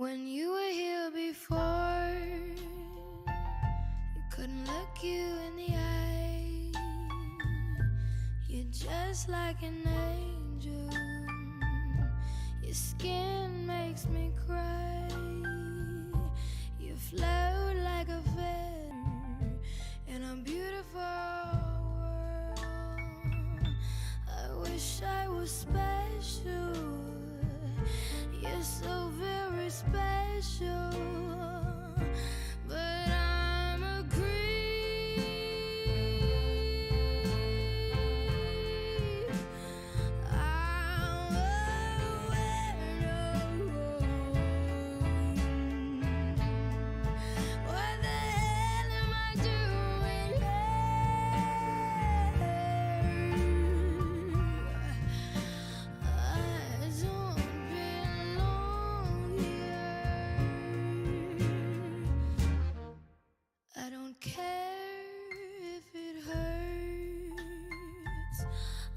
When you were here before, you couldn't look you in the eye. You're just like an angel. Your skin makes me cry. You float like a feather in a beautiful world. I wish I was special. You're so very special, but I'm a creep. I'm a weirdo. What the hell am I doing here? I don't belong here. I don't care if it hurts.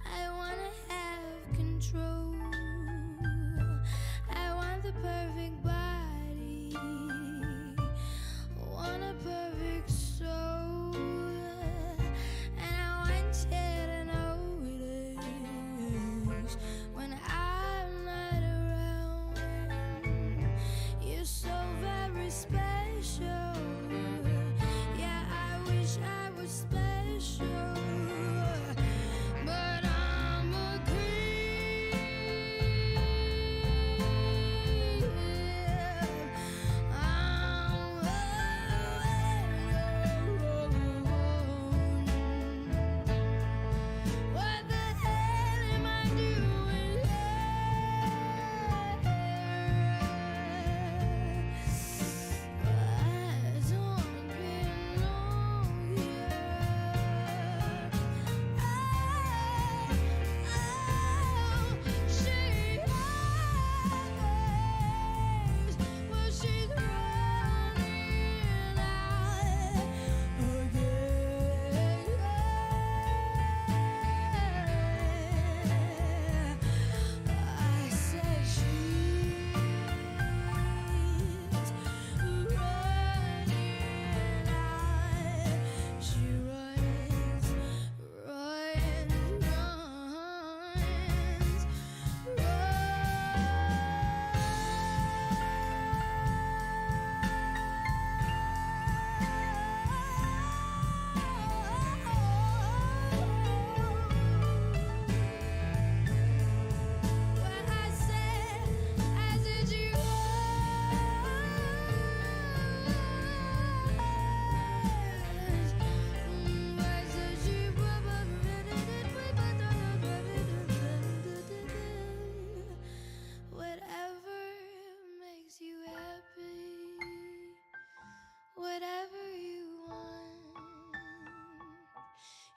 I wanna have control. I want the perfect body. Want a perfect soul. And I want you to notice when I'm not around. You're so very special. Yeah, I wish I was special, but I'm a creep. I'm a weirdo. What the hell am I doing here? I don't belong here. She hides, but she's running out again. I said she's running out. She runs, runs, What I said, you whatever makes you happy, whatever you want.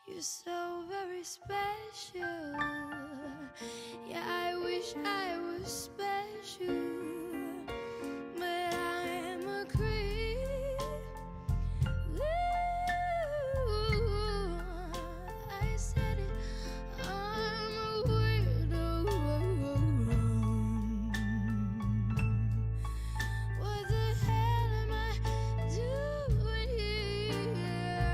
You're so very special. Yeah, I wish I was special, but I'm a creep. Ooh, I said it. I'm a weirdo. What the hell am I doing here?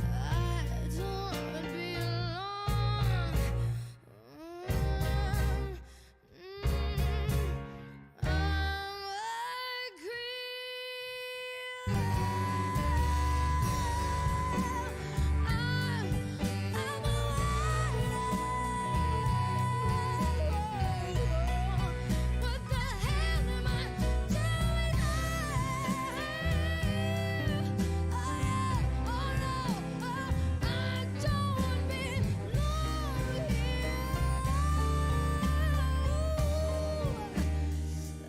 I don't belong. I'm a creep. I'm a weirdo. What the hell am I doing here? Oh yeah, oh no, I don't belong here.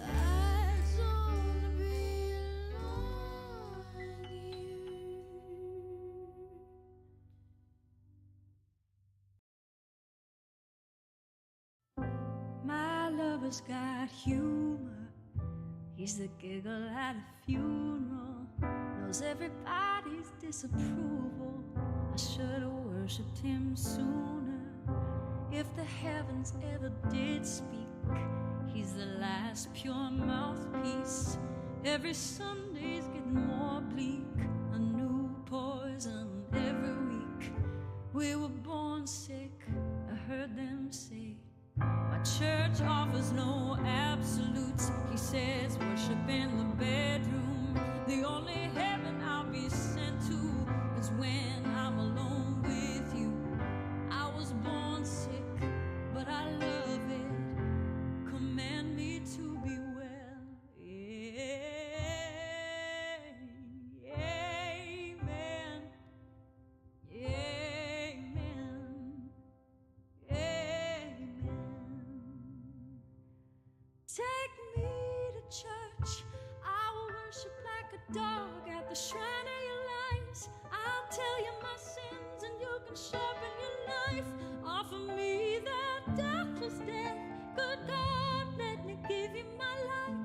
I don't belong here. My lover's got humor. He's the giggle at a funeral. Knows everybody's disapproval. I should've worshipped him sooner. If the heavens ever did speak, He's the last pure mouthpiece. Every Sunday's getting more bleak. A new poison every week. We were born sick, I heard them say. My church offers no absolutes. He says worship in the bedroom. The only heaven I'll be sent to is when I'm alone with you. I was born sick, but I love it. Command me to be well. Amen. Amen. Amen. Take me to church. I will worship like a dog at the shrine of your lies. I'll tell you my sins and you can sharpen your knife. Offer me that deathless death. Good God, let me give you my life.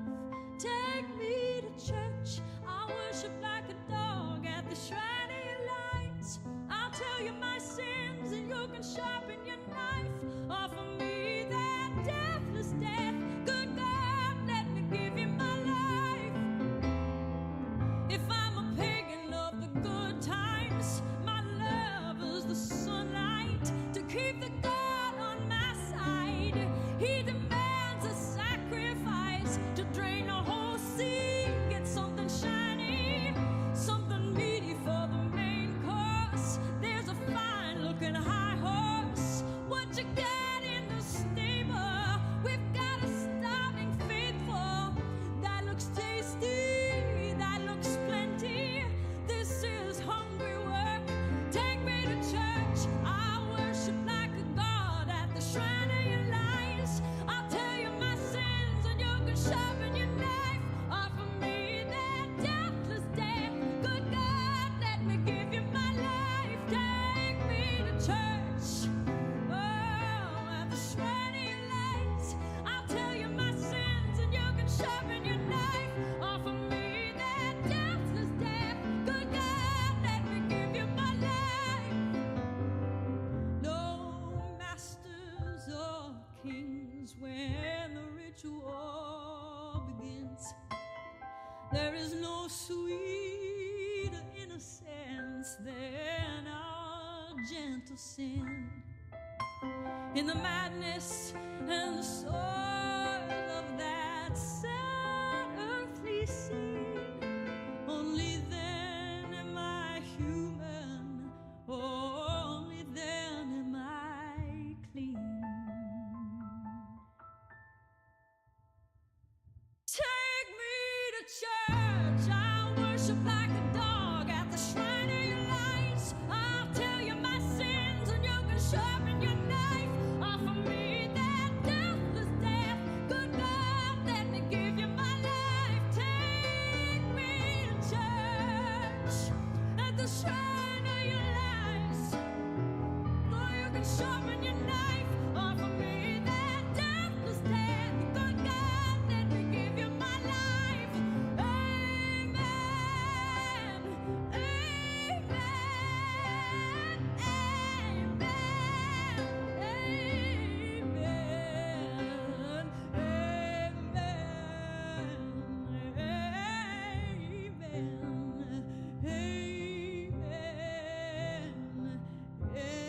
Take me to church. I'll worship like a dog at the shrine of your lies. I'll tell you my sins and you can sharpen your knife. Offer me that deathless death. Good God, let me give you my life. If I'm a pagan of the good times, my love is the sunlight to keep the God on my side. He demands a sacrifice to drain a whole sea. Get something shiny, something meaty for the main course. There's a fine-looking high horse. What you got in the stable? We've got a starving faithful. That looks tasty, that looks plenty. This is hungry work. Take me to church. I'll worship like a god at the shrine of your lies. I'll tell you my sins and you can sharpen your knife. Offer me that deathless death. Good God, let me give you my life. Take me to church. Oh, at the shrine of your lies. I'll tell you my sins and you can sharpen your knife. Offer me that deathless death. Good God, let me give you my life. No masters or kings when the ritual begins. There is no sweeter innocence than our gentle sin. In the madness and the soil of that sad earthly scene, only then am I human, only then am I clean. Take me to church. I'll worship like a dog at the shrine of your lies. I'll tell you my sins and you can sharpen your knife. Offer me that deathless death. Good God, let me give you my life. Take me to church at the shrine of your lies. Oh, you can sharpen your knife. Offer me that deathless death. Good God, let me give you my life. Amen. Amen. Amen.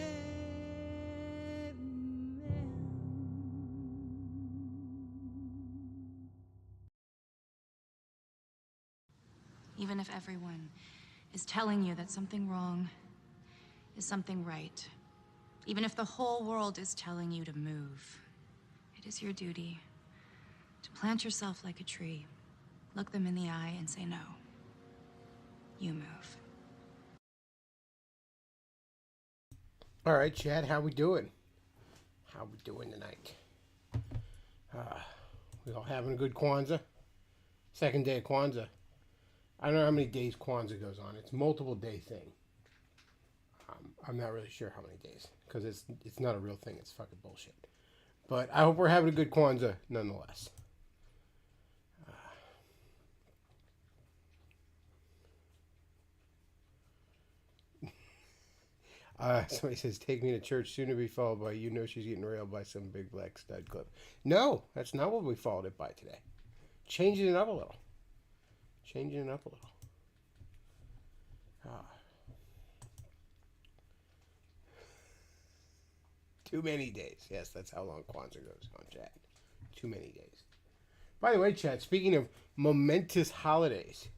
Even if everyone is telling you that something wrong is something right, even if the whole world is telling you to move, it is your duty to plant yourself like a tree, look them in the eye and say no. You move. All right, Chad, how we doing? How we doing tonight? We all having a good Kwanzaa? Second day of Kwanzaa. I don't know how many days Kwanzaa goes on. It's a multiple day thing. I'm not really sure how many days because it's not a real thing. It's fucking bullshit. But I hope we're having a good Kwanzaa nonetheless. Somebody says, "Take me to church, soon to be followed by you know she's getting railed by some big black stud clip." No, that's not what we followed it by today. Changing it up a little. Changing it up a little. Ah. Too many days. Yes, that's how long Kwanzaa goes on, chat. Too many days. By the way, chat, speaking of momentous holidays,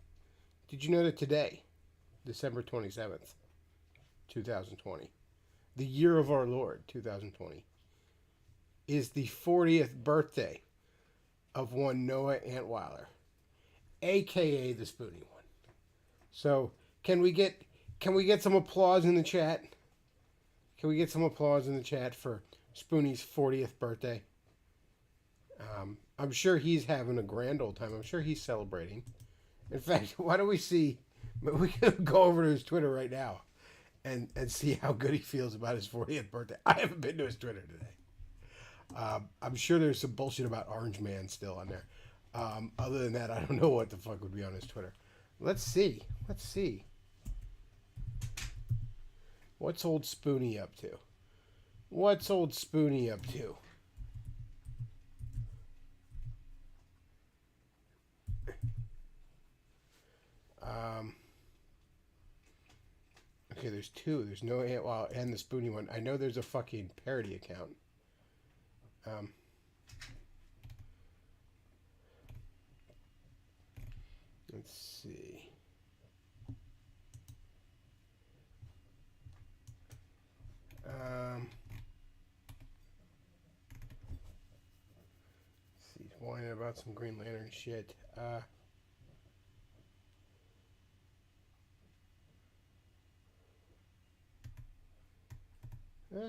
did you know that today, December 27th, 2020, the year of our Lord, 2020, is the 40th birthday of one Noah Antweiler, a.k.a. the Spoonie one. So, can we get some applause in the chat? Can we get some applause in the chat for Spoonie's 40th birthday? I'm sure he's having a grand old time. I'm sure he's celebrating. In fact, why don't we see... We can go over to his Twitter right now and see how good he feels about his 40th birthday. I haven't been to his Twitter today. I'm sure there's some bullshit about Orange Man still on there. Other than that, I don't know what the fuck would be on his Twitter. Let's see. What's old Spoonie up to? Okay, there's two. There's no Antweiler and the Spoonie one. I know there's a fucking parody account. Let's see. Let's see. He's whining about some Green Lantern shit.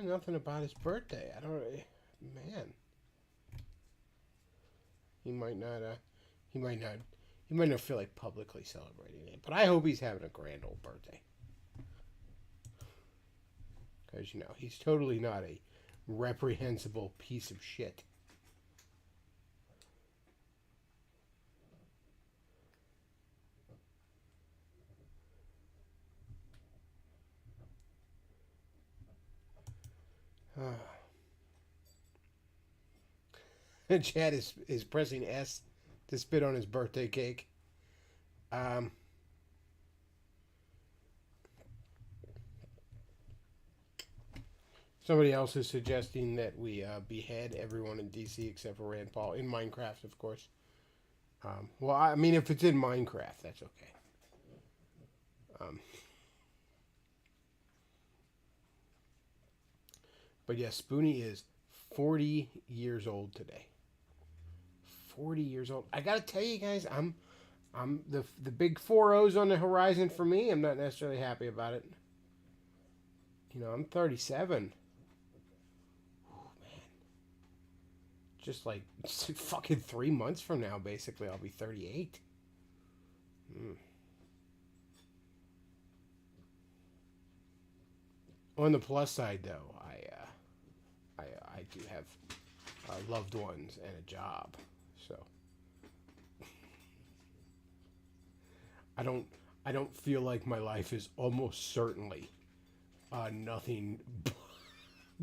Nothing about his birthday. I don't. Man. He might not feel like publicly celebrating it. But I hope he's having a grand old birthday. Because, you know, he's totally not a reprehensible piece of shit. Chad is pressing S to spit on his birthday cake. Somebody else is suggesting that we behead everyone in DC except for Rand Paul. In Minecraft, of course. Well, I mean, if it's in Minecraft, that's okay. But yes, Spoonie is 40 years old today. 40 years old. I gotta tell you guys, I'm the big 4-0s on the horizon for me. I'm not necessarily happy about it. You know, I'm 37. Oh, man. Just like fucking 3 months from now, basically, I'll be 38. On the plus side, though, I do have loved ones and a job, so I don't feel like my life is almost certainly nothing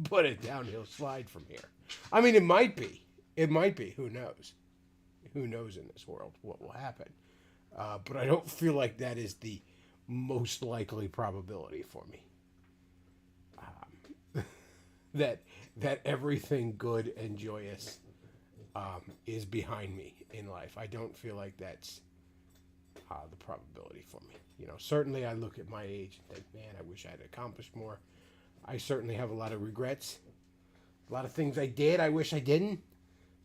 but a downhill slide from here. I mean, it might be. Who knows? Who knows in this world what will happen? But I don't feel like that is the most likely probability for me. That everything good and joyous is behind me in life. I don't feel like that's the probability for me. You know, certainly I look at my age and think, man, I wish I had accomplished more. I certainly have a lot of regrets. A lot of things I did, I wish I didn't.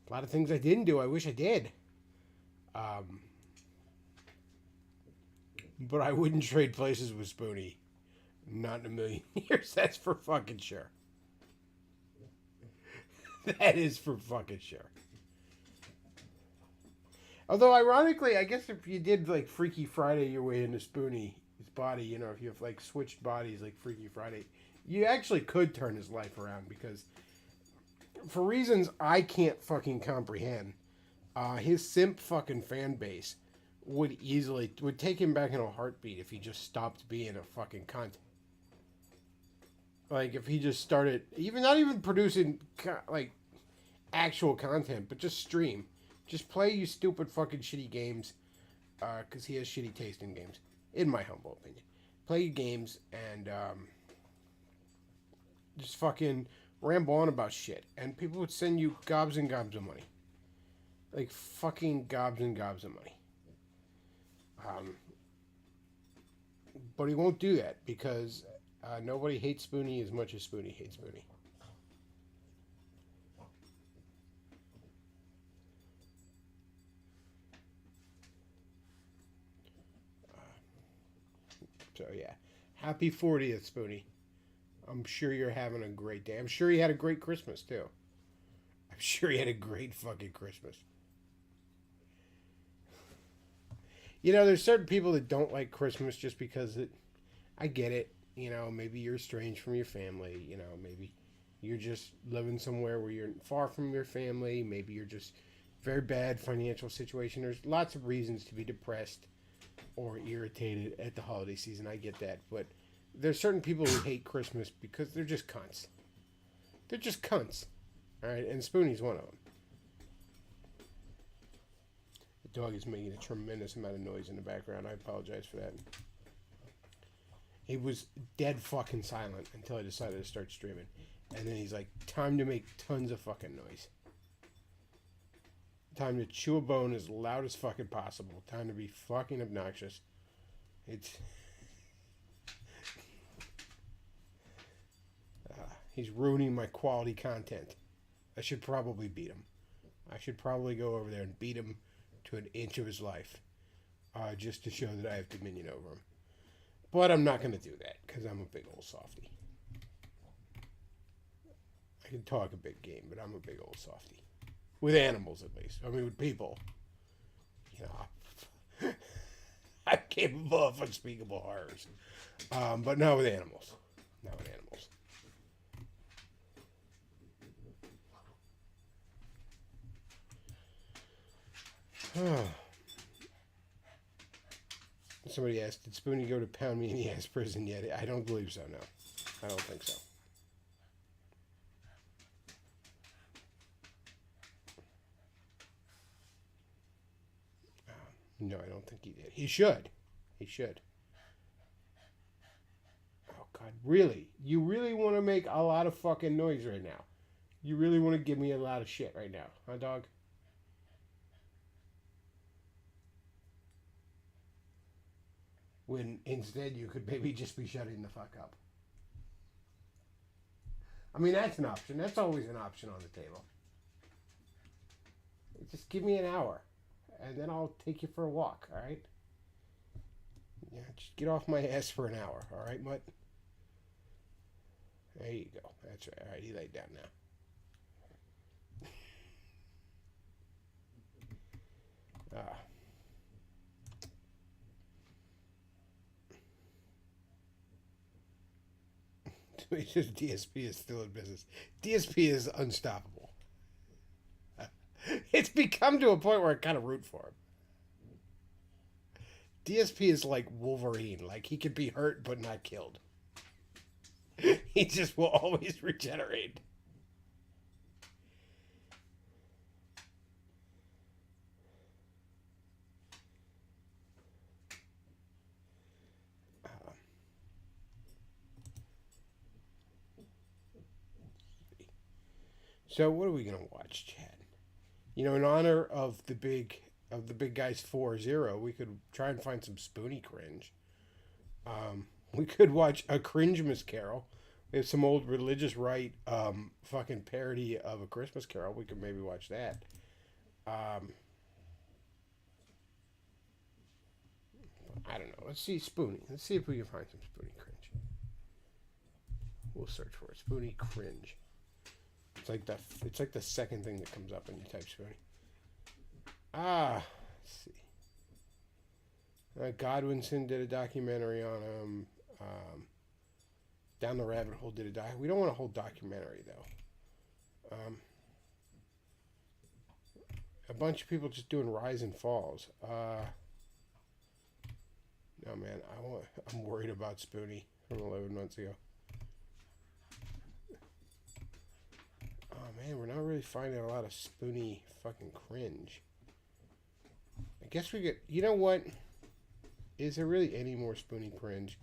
A lot of things I didn't do, I wish I did. But I wouldn't trade places with Spoonie. Not in a million years, that's for fucking sure. That is for fucking sure. Although, ironically, I guess if you did, like, Freaky Friday your way into Spoonie's body, you know, if you have, like, switched bodies like Freaky Friday, you actually could turn his life around because, for reasons I can't fucking comprehend, his simp fucking fan base would take him back in a heartbeat if he just stopped being a fucking cunt. Like if he just started, even not even producing like actual content, but just stream, just play you stupid fucking shitty games, because he has shitty taste in games, in my humble opinion. Play your games and just fucking ramble on about shit, and people would send you gobs and gobs of money, like fucking gobs and gobs of money. But he won't do that because nobody hates Spoonie as much as Spoonie hates Spoonie. So yeah, happy 40th, Spoonie. I'm sure you're having a great day. I'm sure you had a great Christmas too. I'm sure you had a great fucking Christmas. You know, there's certain people that don't like Christmas just because I get it. You know, maybe you're estranged from your family. You know, maybe you're just living somewhere where you're far from your family. Maybe you're just very bad financial situation. There's lots of reasons to be depressed or irritated at the holiday season. I get that. But there's certain people who hate Christmas because they're just cunts. They're just cunts. All right? And Spoonie's one of them. The dog is making a tremendous amount of noise in the background. I apologize for that. He was dead fucking silent until I decided to start streaming. And then he's like, time to make tons of fucking noise. Time to chew a bone as loud as fucking possible. Time to be fucking obnoxious. It's... he's ruining my quality content. I should probably beat him. I should probably go over there and beat him to an inch of his life. Just to show that I have dominion over him. But I'm not going to do that because I'm a big old softy. I can talk a big game, but I'm a big old softy. With animals, at least. I mean, with people. You know, I'm capable of unspeakable horrors. But not with animals. Not with animals. Somebody asked, did Spoonie go to Pound Me in the Ass prison yet? I don't believe so, no. I don't think so. No, I don't think he did. He should. He should. Oh, God, really? You really want to make a lot of fucking noise right now? You really want to give me a lot of shit right now, huh, dog? When instead you could maybe just be shutting the fuck up. I mean, that's an option. That's always an option on the table. Just give me an hour, and then I'll take you for a walk, all right? Yeah, just get off my ass for an hour, all right, Mutt? There you go. That's right. All right, he laid down now. DSP is still in business. DSP is unstoppable. It's become to a point where I kind of root for him. DSP is like Wolverine. Like, he can be hurt but not killed. He just will always regenerate. So what are we gonna watch, Chad? You know, in honor of the big guys 4-0, we could try and find some Spoonie cringe. We could watch A Cringemas Carol. We have some old Religious Right fucking parody of A Christmas Carol. We could maybe watch that. I don't know. Let's see Spoonie. Let's see if we can find some Spoonie cringe. We'll search for it. Spoonie cringe. It's like the second thing that comes up when you type Spoonie. Let's see. Godwinson did a documentary on him. Down the Rabbit Hole did a doc. We don't want a whole documentary though. A bunch of people just doing rise and falls. No man, I'm worried about Spoonie from 11 months ago. Man, we're not really finding a lot of spoony fucking cringe. I guess we get. You know what? Is there really any more spoony cringe?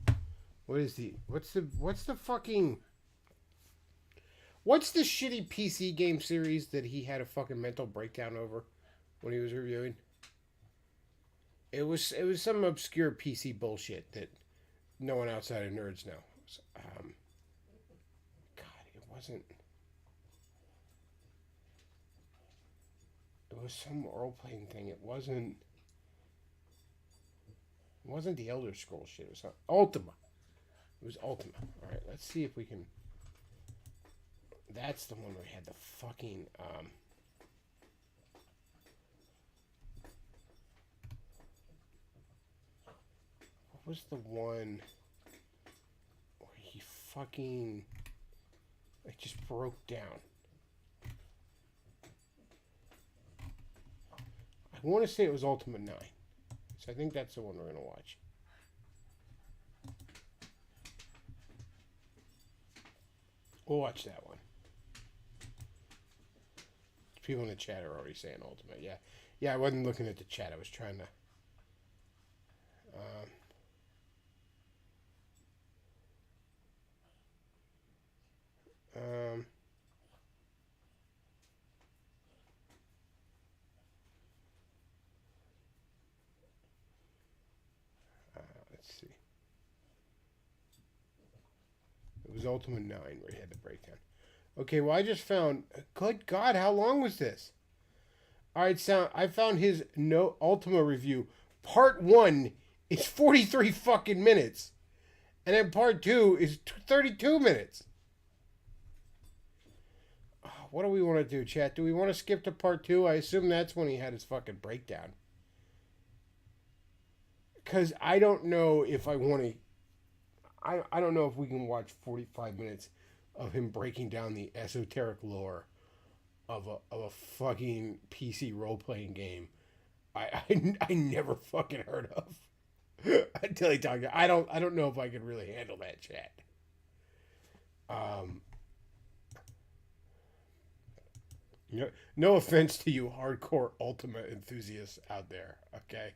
What's the fucking... What's the shitty PC game series that he had a fucking mental breakdown over when he was reviewing? It was some obscure PC bullshit that no one outside of nerds knows. God, it wasn't... It was some role-playing thing. It wasn't the Elder Scrolls shit. It was Ultima. It was Ultima. Alright, let's see if we can... That's the one where we had the fucking... What was the one where he fucking... It just broke down. I want to say it was Ultima 9. So I think that's the one we're going to watch. We'll watch that one. People in the chat are already saying Ultima. Yeah. Yeah, I wasn't looking at the chat. I was trying to... let's see. It was Ultima 9 where he had the breakdown. Okay, well, I just found... Good God, how long was this? Alright, so I found his Ultima review. Part 1 is 43 fucking minutes. And then part 2 is 32 minutes. What do we want to do, chat? Do we want to skip to part 2? I assume that's when he had his fucking breakdown. Because I don't know if I want to... I don't know if we can watch 45 minutes of him breaking down the esoteric lore of a fucking PC role-playing game I never fucking heard of. Until he talked. I don't know if I could really handle that, chat. No offense to you hardcore Ultima enthusiasts out there, okay?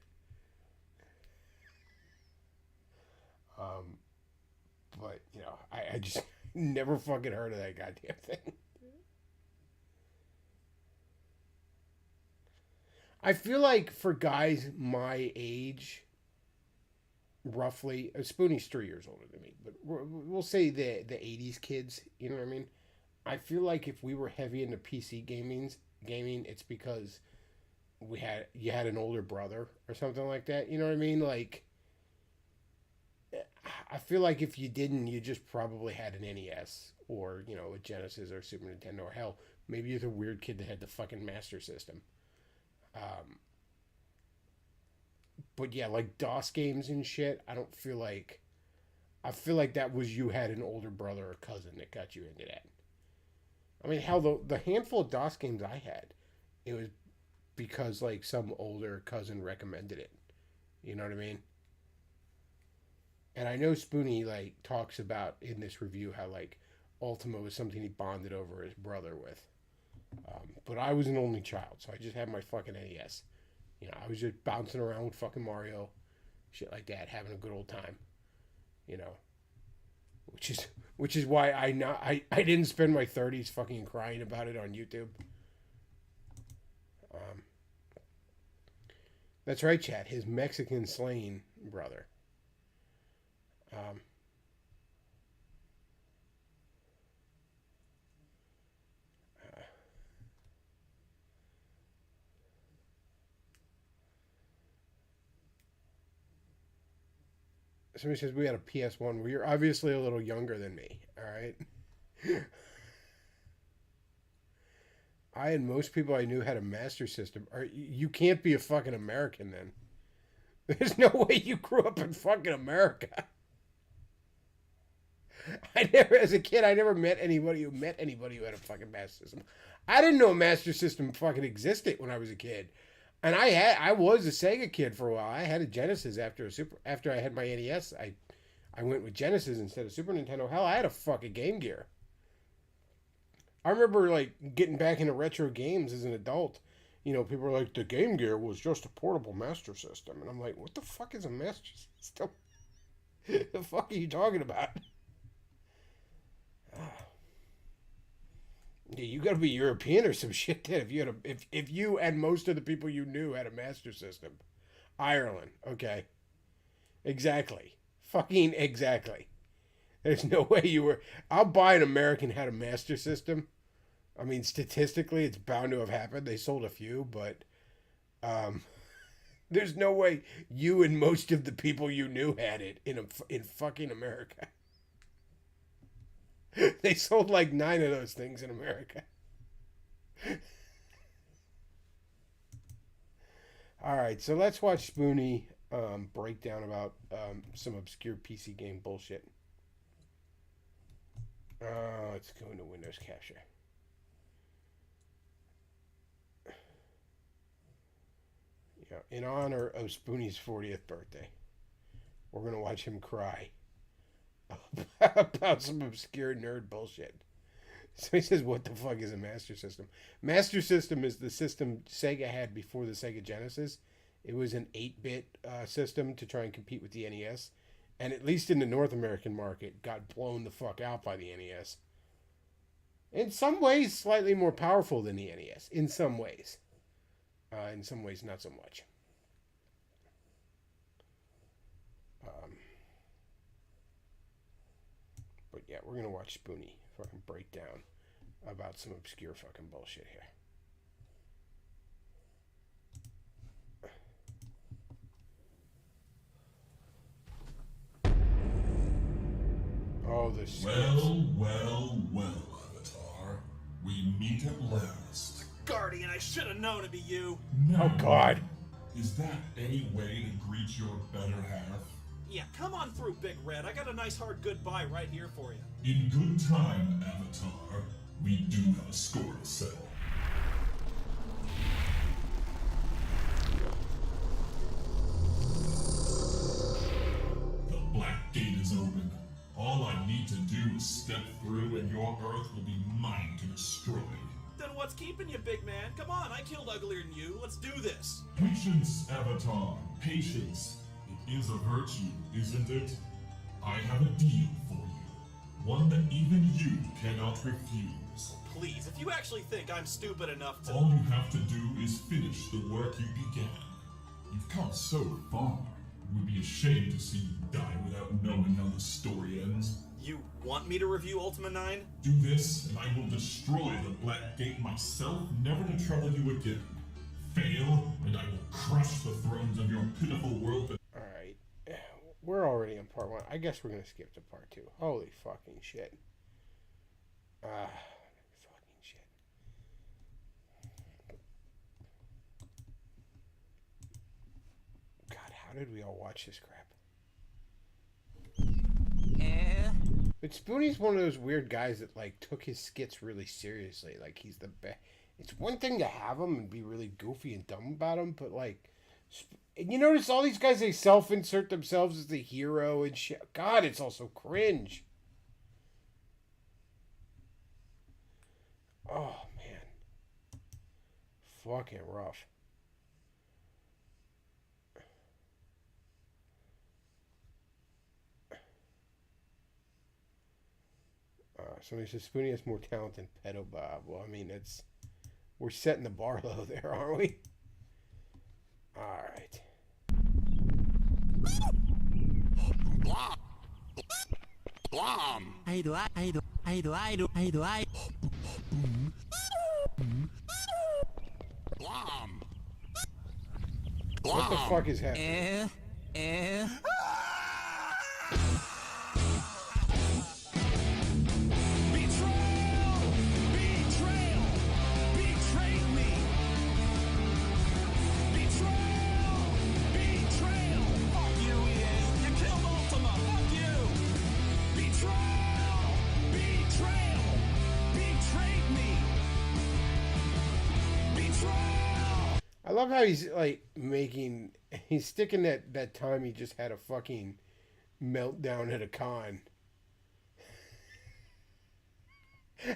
But, you know, I just never fucking heard of that goddamn thing. I feel like for guys my age, roughly, Spoonie's 3 years older than me, but we'll say the 80s kids, you know what I mean? I feel like if we were heavy into PC gaming, it's because you had an older brother or something like that. You know what I mean? Like, I feel like if you didn't, you just probably had an NES or, you know, a Genesis or Super Nintendo, or hell, maybe you're the weird kid that had the fucking Master System. But yeah, like DOS games and shit, I feel like that was you had an older brother or cousin that got you into that. I mean, hell, the handful of DOS games I had, it was because, like, some older cousin recommended it. You know what I mean? And I know Spoonie, like, talks about in this review how, like, Ultima was something he bonded over his brother with. But I was an only child, so I just had my fucking NES. You know, I was just bouncing around with fucking Mario, shit like that, having a good old time. You know, which is why I didn't spend my 30s fucking crying about it on YouTube. That's right, chat. His Mexican slaying brother. Somebody says we had a PS1. Well, you're obviously a little younger than me, all right? I and most people I knew had a Master System. You can't be a fucking American then. There's no way you grew up in fucking America. As a kid, I never met anybody who had a fucking Master System. I didn't know a Master System fucking existed when I was a kid. And I was a Sega kid for a while. I had a Genesis after I had my NES. I went with Genesis instead of Super Nintendo. Hell, I had a fucking Game Gear. I remember like getting back into retro games as an adult. You know, people were like, the Game Gear was just a portable Master System. And I'm like, what the fuck is a Master System? The fuck are you talking about? Yeah, you got to be European or some shit. Then if you had if you and most of the people you knew had a Master System, Ireland, okay, exactly, fucking exactly. There's no way you were. I'll buy an American had a Master System. I mean, statistically, it's bound to have happened. They sold a few, but there's no way you and most of the people you knew had it in fucking America. They sold like 9 of those things in America. All right, so let's watch Spoonie break down about some obscure PC game bullshit. Let's go into Windows Capture. Yeah, in honor of Spoonie's 40th birthday, we're gonna watch him cry about some obscure nerd bullshit. So he says, what the fuck is a Master System? Master System is the system Sega had before the Sega Genesis. It was an 8-bit system to try and compete with the NES. And at least in the North American market, got blown the fuck out by the NES. In some ways, slightly more powerful than the NES. In some ways, not so much. But yeah, we're gonna watch Spoonie fucking break down about some obscure fucking bullshit here. Oh, this. Well, Avatar. We meet at last. Guardian, I should have known it'd be you. Now, Oh God. Is that any way to greet your better half? Yeah, come on through, Big Red. I got a nice hard goodbye right here for you. In good time, Avatar. We do have a score to settle. The Black Gate is open. All I need to do is step through and your Earth will be mine to destroy. Then what's keeping you, big man? Come on, I killed uglier than you. Let's do this. Patience, Avatar. Patience. It is a virtue, isn't it? I have a deal for you. One that even you cannot refuse. Please, if you actually think I'm stupid enough to... All you have to do is finish the work you began. You've come so far. It would be a shame to see you die without knowing how the story ends. You want me to review Ultima 9? Do this, and I will destroy the Black Gate myself, never to trouble you again. Fail, and I will crush the thrones of your pitiful world. Alright. We're already on part 1. I guess we're gonna skip to part 2. Holy fucking shit. Fucking shit. God, how did we all watch this crap? But Spoonie's one of those weird guys that like took his skits really seriously. Like he's the best. It's one thing to have him and be really goofy and dumb about him, but like, and you notice all these guys, they self-insert themselves as the hero and shit. God, it's also cringe. Oh man, fucking rough. Somebody says Spoonie has more talent than Pedo Bob. Well, I mean, we're setting the bar low there, aren't we? All right. What the fuck is happening? I love how he's like he's sticking that time he just had a fucking meltdown at a con.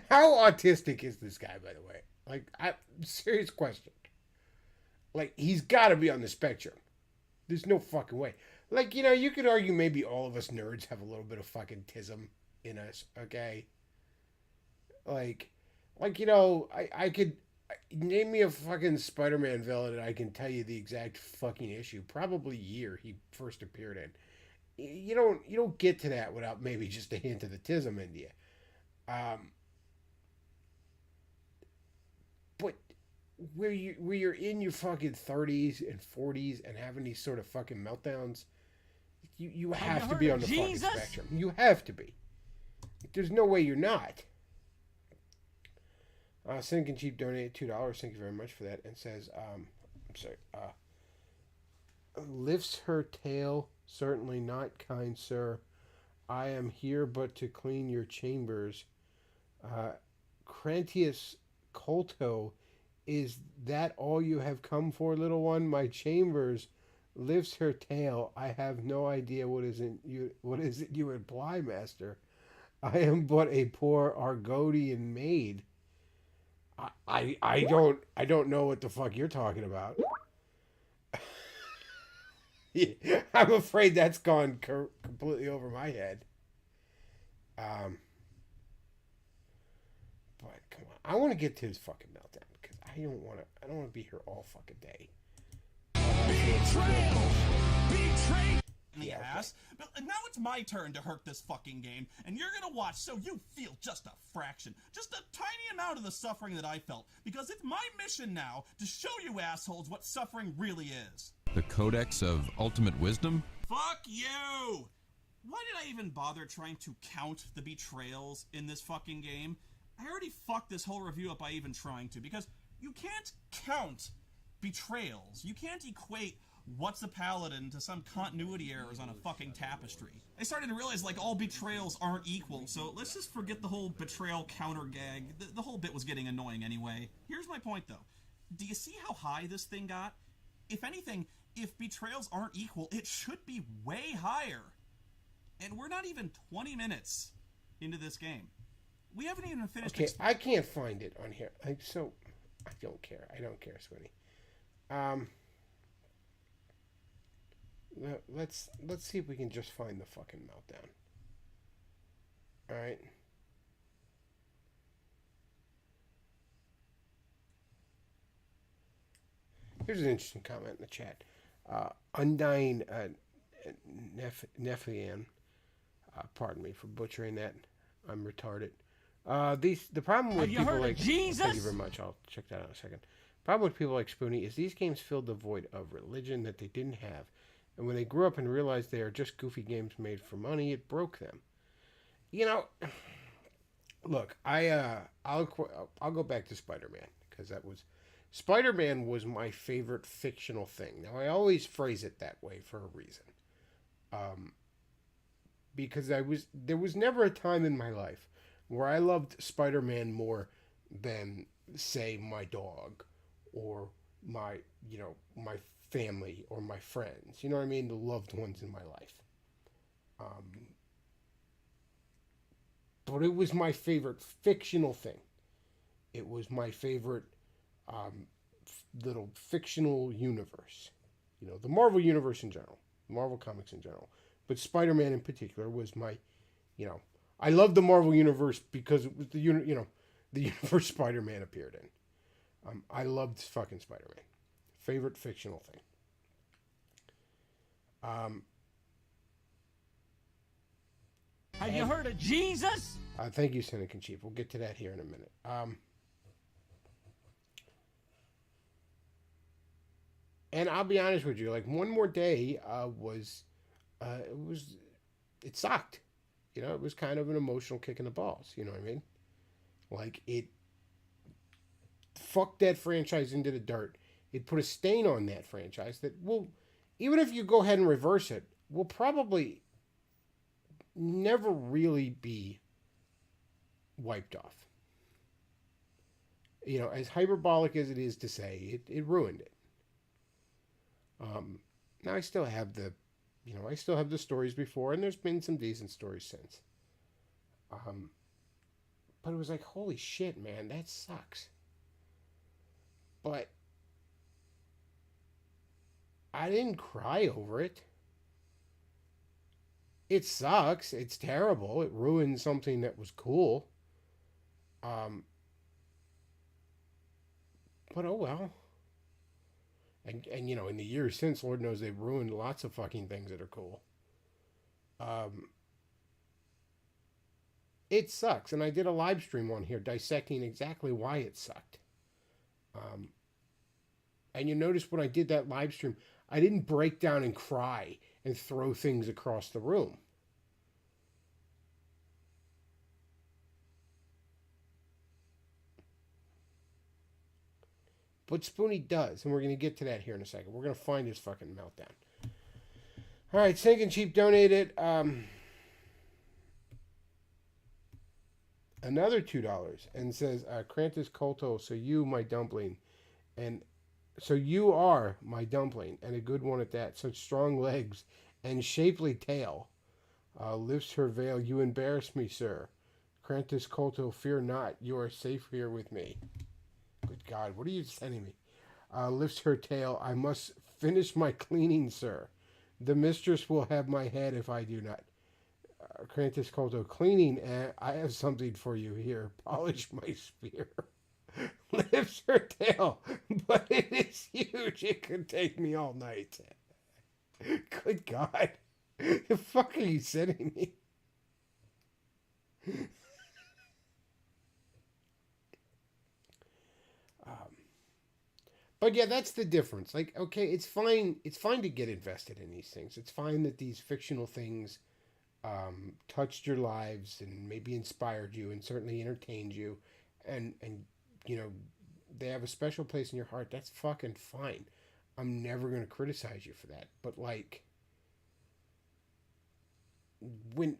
How autistic is this guy, by the way? Like, serious question. Like, he's got to be on the spectrum. There's no fucking way. Like, you know, you could argue maybe all of us nerds have a little bit of fucking tism in us, okay? Like, you know, I could name me a fucking Spider-Man villain and I can tell you the exact fucking issue, probably year he first appeared in. You don't get to that without maybe just a hint of the tism in you. But where you're in your fucking 30s and 40s and having these sort of fucking meltdowns, you have to be on the fucking spectrum. You have to be. There's no way you're not. Cynic Cheap donated $2. Thank you very much for that. And says, I'm sorry. Lifts her tail. Certainly not, kind sir. I am here but to clean your chambers. Crantius Colto, is that all you have come for, little one? My chambers. Lifts her tail. I have no idea what is it you imply, master. I am but a poor Argodian maid. I don't know what the fuck you're talking about. Yeah, I'm afraid that's gone completely over my head. But come on, I want to get to his fucking meltdown because I don't want to be here all fucking day. In the ass. But now it's my turn to hurt this fucking game, and you're gonna watch so you feel just a fraction, just a tiny amount of the suffering that I felt, because it's my mission now to show you assholes what suffering really is. The Codex of Ultimate Wisdom? Fuck you! Why did I even bother trying to count the betrayals in this fucking game? I already fucked this whole review up by even trying to, because you can't count betrayals. You can't equate what's a paladin to some continuity errors on a fucking tapestry. I started to realize, like, all betrayals aren't equal, so let's just forget the whole betrayal counter gag. The whole bit was getting annoying anyway. Here's my point, though. Do you see how high this thing got? If anything, if betrayals aren't equal, it should be way higher. And we're not even 20 minutes into this game. We haven't even finished... Okay, I can't find it on here. I don't care. I don't care, Swinny. Let's see if we can just find the fucking meltdown. Alright. Here's an interesting comment in the chat. Undying Nephian. Pardon me for butchering that. I'm retarded. The problem with people like Jesus. Thank you very much. I'll check that out in a second. Problem with people like Spoonie is these games filled the void of religion that they didn't have, and when they grew up and realized they are just goofy games made for money, it broke them. You know, look, I'll go back to Spider-Man because Spider-Man was my favorite fictional thing. Now I always phrase it that way for a reason. Because there was never a time in my life where I loved Spider-Man more than, say, my dog or my family or my friends. You know what I mean? The loved ones in my life. But it was my favorite fictional thing. It was my favorite little fictional universe. You know, the Marvel universe in general, Marvel comics in general. But Spider-Man in particular was my, I loved the Marvel universe because it was the universe Spider-Man appeared in. I loved fucking Spider-Man. Favorite fictional thing. Have you heard of Jesus? Thank you, Cynic and Chief. We'll get to that here in a minute. And I'll be honest with you, like One More Day it sucked. It was kind of an emotional kick in the balls. You know what I mean? Like it fucked that franchise into the dirt. It put a stain on that franchise that will, even if you go ahead and reverse it, will probably never really be wiped off. As hyperbolic as it is to say, it ruined it. Now I still have the stories before, and there's been some decent stories since. But it was like, holy shit, man, that sucks. But I didn't cry over it. It sucks. It's terrible. It ruined something that was cool. But oh well. And you know, in the years since, Lord knows they've ruined lots of fucking things that are cool. It sucks. And I did a live stream on here dissecting exactly why it sucked. And you notice when I did that live stream, I didn't break down and cry and throw things across the room. But Spoonie does, and we're going to get to that here in a second. We're going to find his fucking meltdown. All right, Sinking Cheap donated another $2 and says, Krantis Kolto, so you, my dumpling, and so you are my dumpling, and a good one at that. Such strong legs and shapely tail. Lifts her veil. You embarrass me, sir. Krantis Kolto, fear not. You are safe here with me. Good God, what are you sending me? Lifts her tail. I must finish my cleaning, sir. The mistress will have my head if I do not. Krantis Kolto, cleaning. I have something for you here. Polish my spear. Lifts her tail, but it is huge. It could take me all night. Good God. The fuck are you sending me? But yeah, that's the difference. Like, okay, it's fine. It's fine to get invested in these things. It's fine that these fictional things touched your lives and maybe inspired you and certainly entertained you, and you know, they have a special place in your heart. That's fucking fine. I'm never going to criticize you for that. But like, when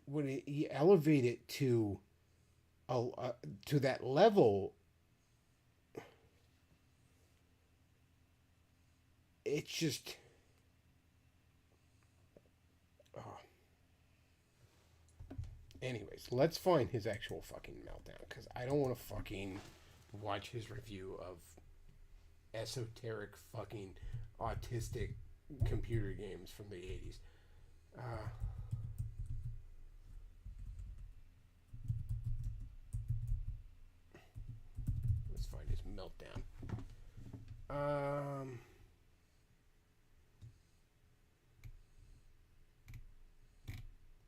you elevate it to that level, it's just, anyways, let's find his actual fucking meltdown, because I don't want to fucking watch his review of esoteric fucking autistic computer games from the 80s. Let's find his meltdown.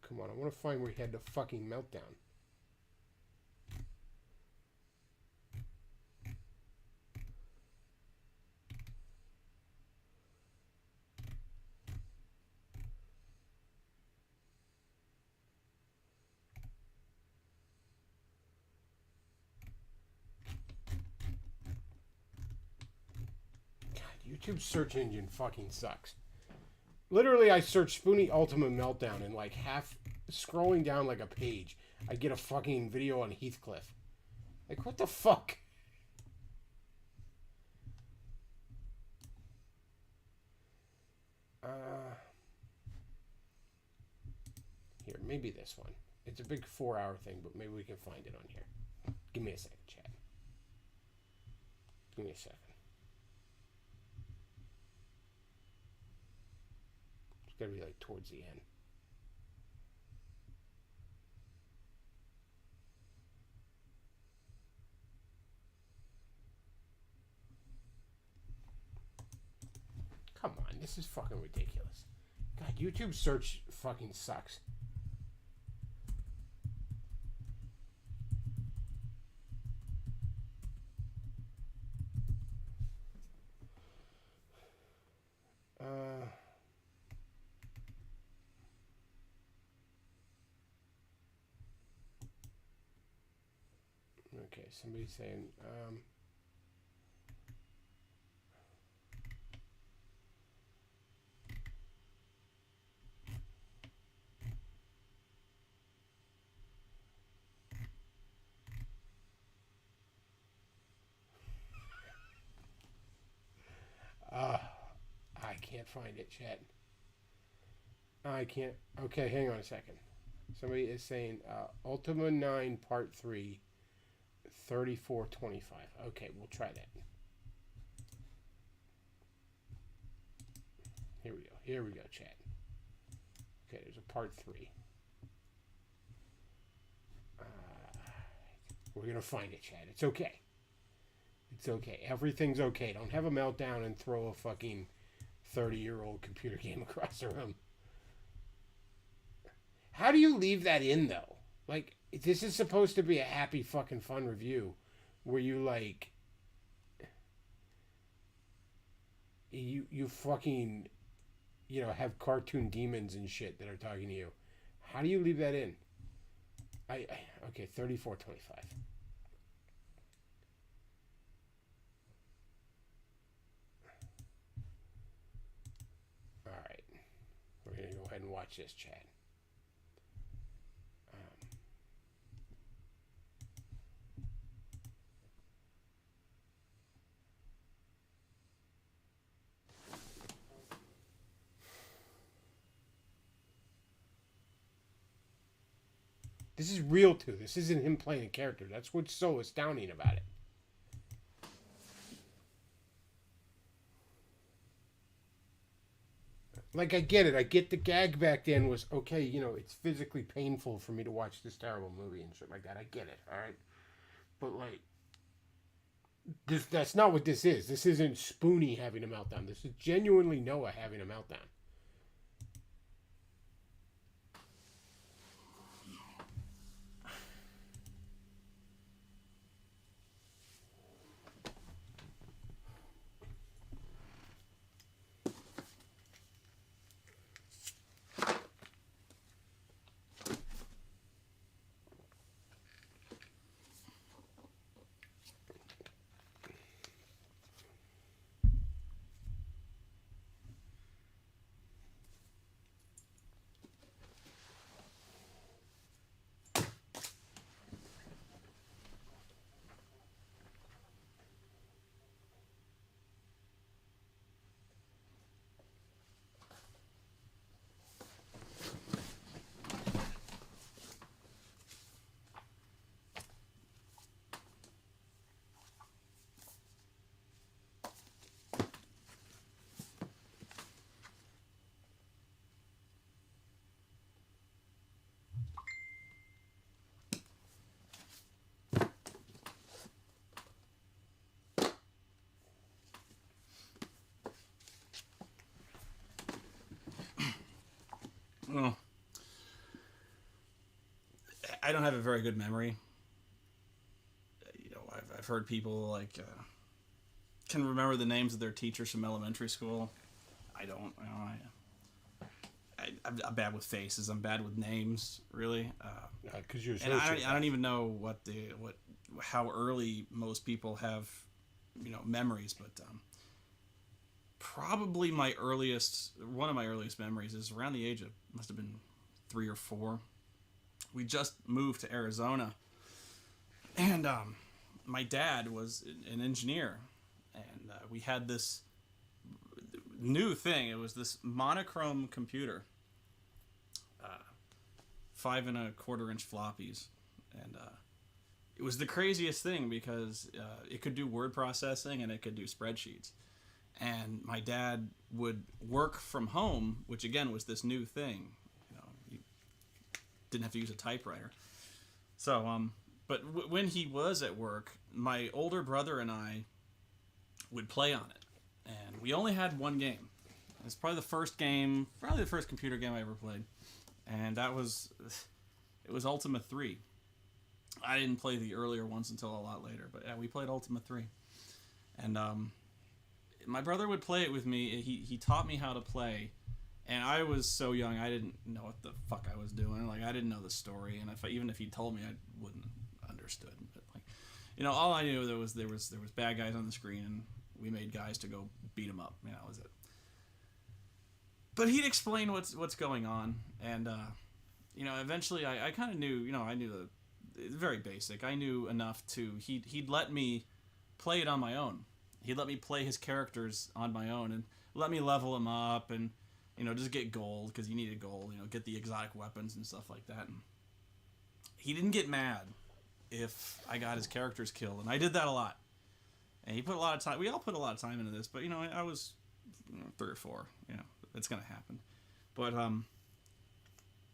Come on, I want to find where he had the fucking meltdown. God, YouTube's search engine fucking sucks. Literally, I searched Spoonie Ultimate Meltdown and like half scrolling down like a page, I get a fucking video on Heathcliff. Like, what the fuck? Here, maybe this one. It's a big 4-hour thing, but maybe we can find it on here. Give me a second, chat. Give me a second. It's gotta be like towards the end. Come on, this is fucking ridiculous. God, YouTube search fucking sucks. Okay, somebody's saying, I can't find it, chat. I can't. Okay, hang on a second. Somebody is saying Ultima 9 Part 3 $34.25. Okay, we'll try that. Here we go. Here we go, chat. Okay, there's a part 3. We're going to find it, chat. It's okay. It's okay. Everything's okay. Don't have a meltdown and throw a fucking 30-year-old computer game across the room. How do you leave that in, though? Like, this is supposed to be a happy fucking fun review where you, like... You fucking... You know, have cartoon demons and shit that are talking to you. How do you leave that in? Okay, $34.25. All right, we're gonna go ahead and watch this, chat. This is real too. This isn't him playing a character. That's what's so astounding about it. Like, I get it. I get the gag back then was, okay, you know, it's physically painful for me to watch this terrible movie and shit like that. I get it, all right? But, like, that's not what this is. This isn't Spoonie having a meltdown. This is genuinely Noah having a meltdown. Well, I don't have a very good memory. You know, I've heard people like can remember the names of their teachers from elementary school. I don't. You know, I'm bad with faces. I'm bad with names, really. Because you're. And I don't even know how early most people have, you know, memories, but. Probably one of my earliest memories is around the age of, must have been 3 or 4. We just moved to Arizona, and my dad was an engineer, and we had this new thing. It was this monochrome computer, 5 1/4 inch floppies, and it was the craziest thing because it could do word processing and it could do spreadsheets. And my dad would work from home, which again was this new thing. You know, you didn't have to use a typewriter. So, but when he was at work, my older brother and I would play on it, and we only had one game. It's probably the first computer game I ever played, and it was Ultima 3. I didn't play the earlier ones until a lot later, but yeah, we played Ultima 3, and my brother would play it with me. He taught me how to play, and I was so young I didn't know what the fuck I was doing. Like, I didn't know the story, and even if he told me, I wouldn't understood. But, like, you know, all I knew there was bad guys on the screen, and we made guys to go beat them up. You know, that was it. But he'd explain what's going on, and you know, eventually I kind of knew. You know, I knew it's very basic. I knew enough to he'd let me play it on my own. He'd let me play his characters on my own and let me level them up and, you know, just get gold because you needed gold, you know, get the exotic weapons and stuff like that. And he didn't get mad if I got his characters killed, and I did that a lot. And he put a lot of time. We all put a lot of time into this, but I was 3 or 4. It's gonna happen. But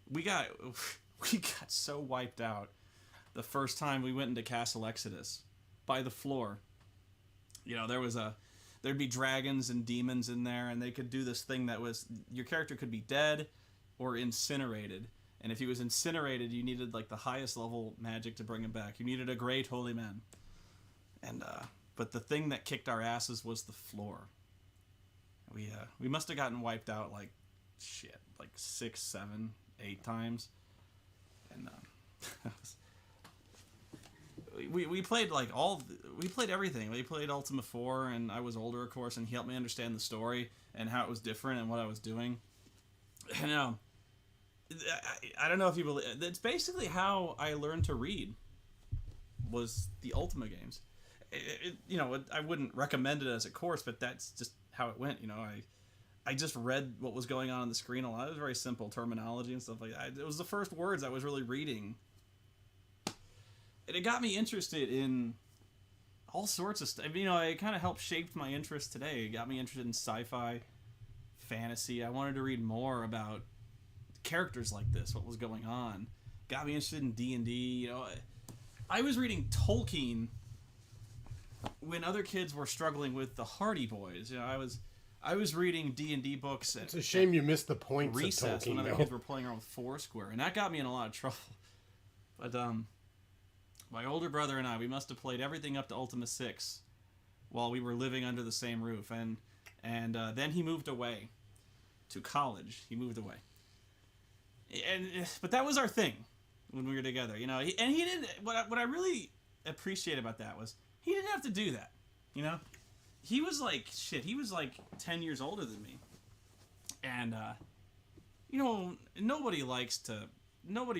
we got so wiped out the first time we went into Castle Exodus by the floor. There'd be dragons and demons in there, and they could do this thing that was your character could be dead or incinerated. And if he was incinerated, you needed like the highest level magic to bring him back. You needed a great holy man. And but the thing that kicked our asses was the floor. We must have gotten wiped out like 6, 7, 8 times. And we played we played everything. We played Ultima 4, and I was older, of course, and he helped me understand the story and how it was different and what I was doing. And I don't know if you believe, it's basically how I learned to read was the Ultima games. I wouldn't recommend it as a course, but that's just how it went. I just read what was going on the screen a lot. It was very simple terminology and stuff like that. It was the first words I was really reading. And it got me interested in all sorts of stuff. It kind of helped shape my interest today. It got me interested in sci-fi, fantasy. I wanted to read more about characters like this, what was going on. Got me interested in D&D. I was reading Tolkien when other kids were struggling with the Hardy Boys. I was reading D&D books. It's a shame you missed the points recess of Tolkien, when other kids were playing around with Foursquare, and that got me in a lot of trouble. But my older brother and I, we must have played everything up to Ultima 6 while we were living under the same roof, and then he moved away to college. He moved away, but that was our thing when we were together, and he didn't. What I really appreciate about that was he didn't have to do that, He was like, shit, he was like 10 years older than me. And, nobody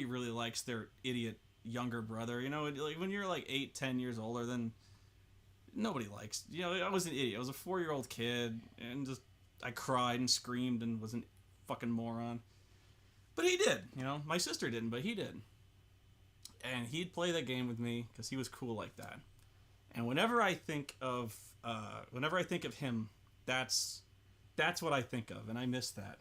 really likes their idiot younger brother. Like when you're like 8, 10 years older, then nobody likes, I was an idiot. I was a 4-year-old kid, and I cried and screamed and was a fucking moron. But he did, my sister didn't, but he did. And he'd play that game with me because he was cool like that. And whenever I think of him, that's what I think of, and I miss that.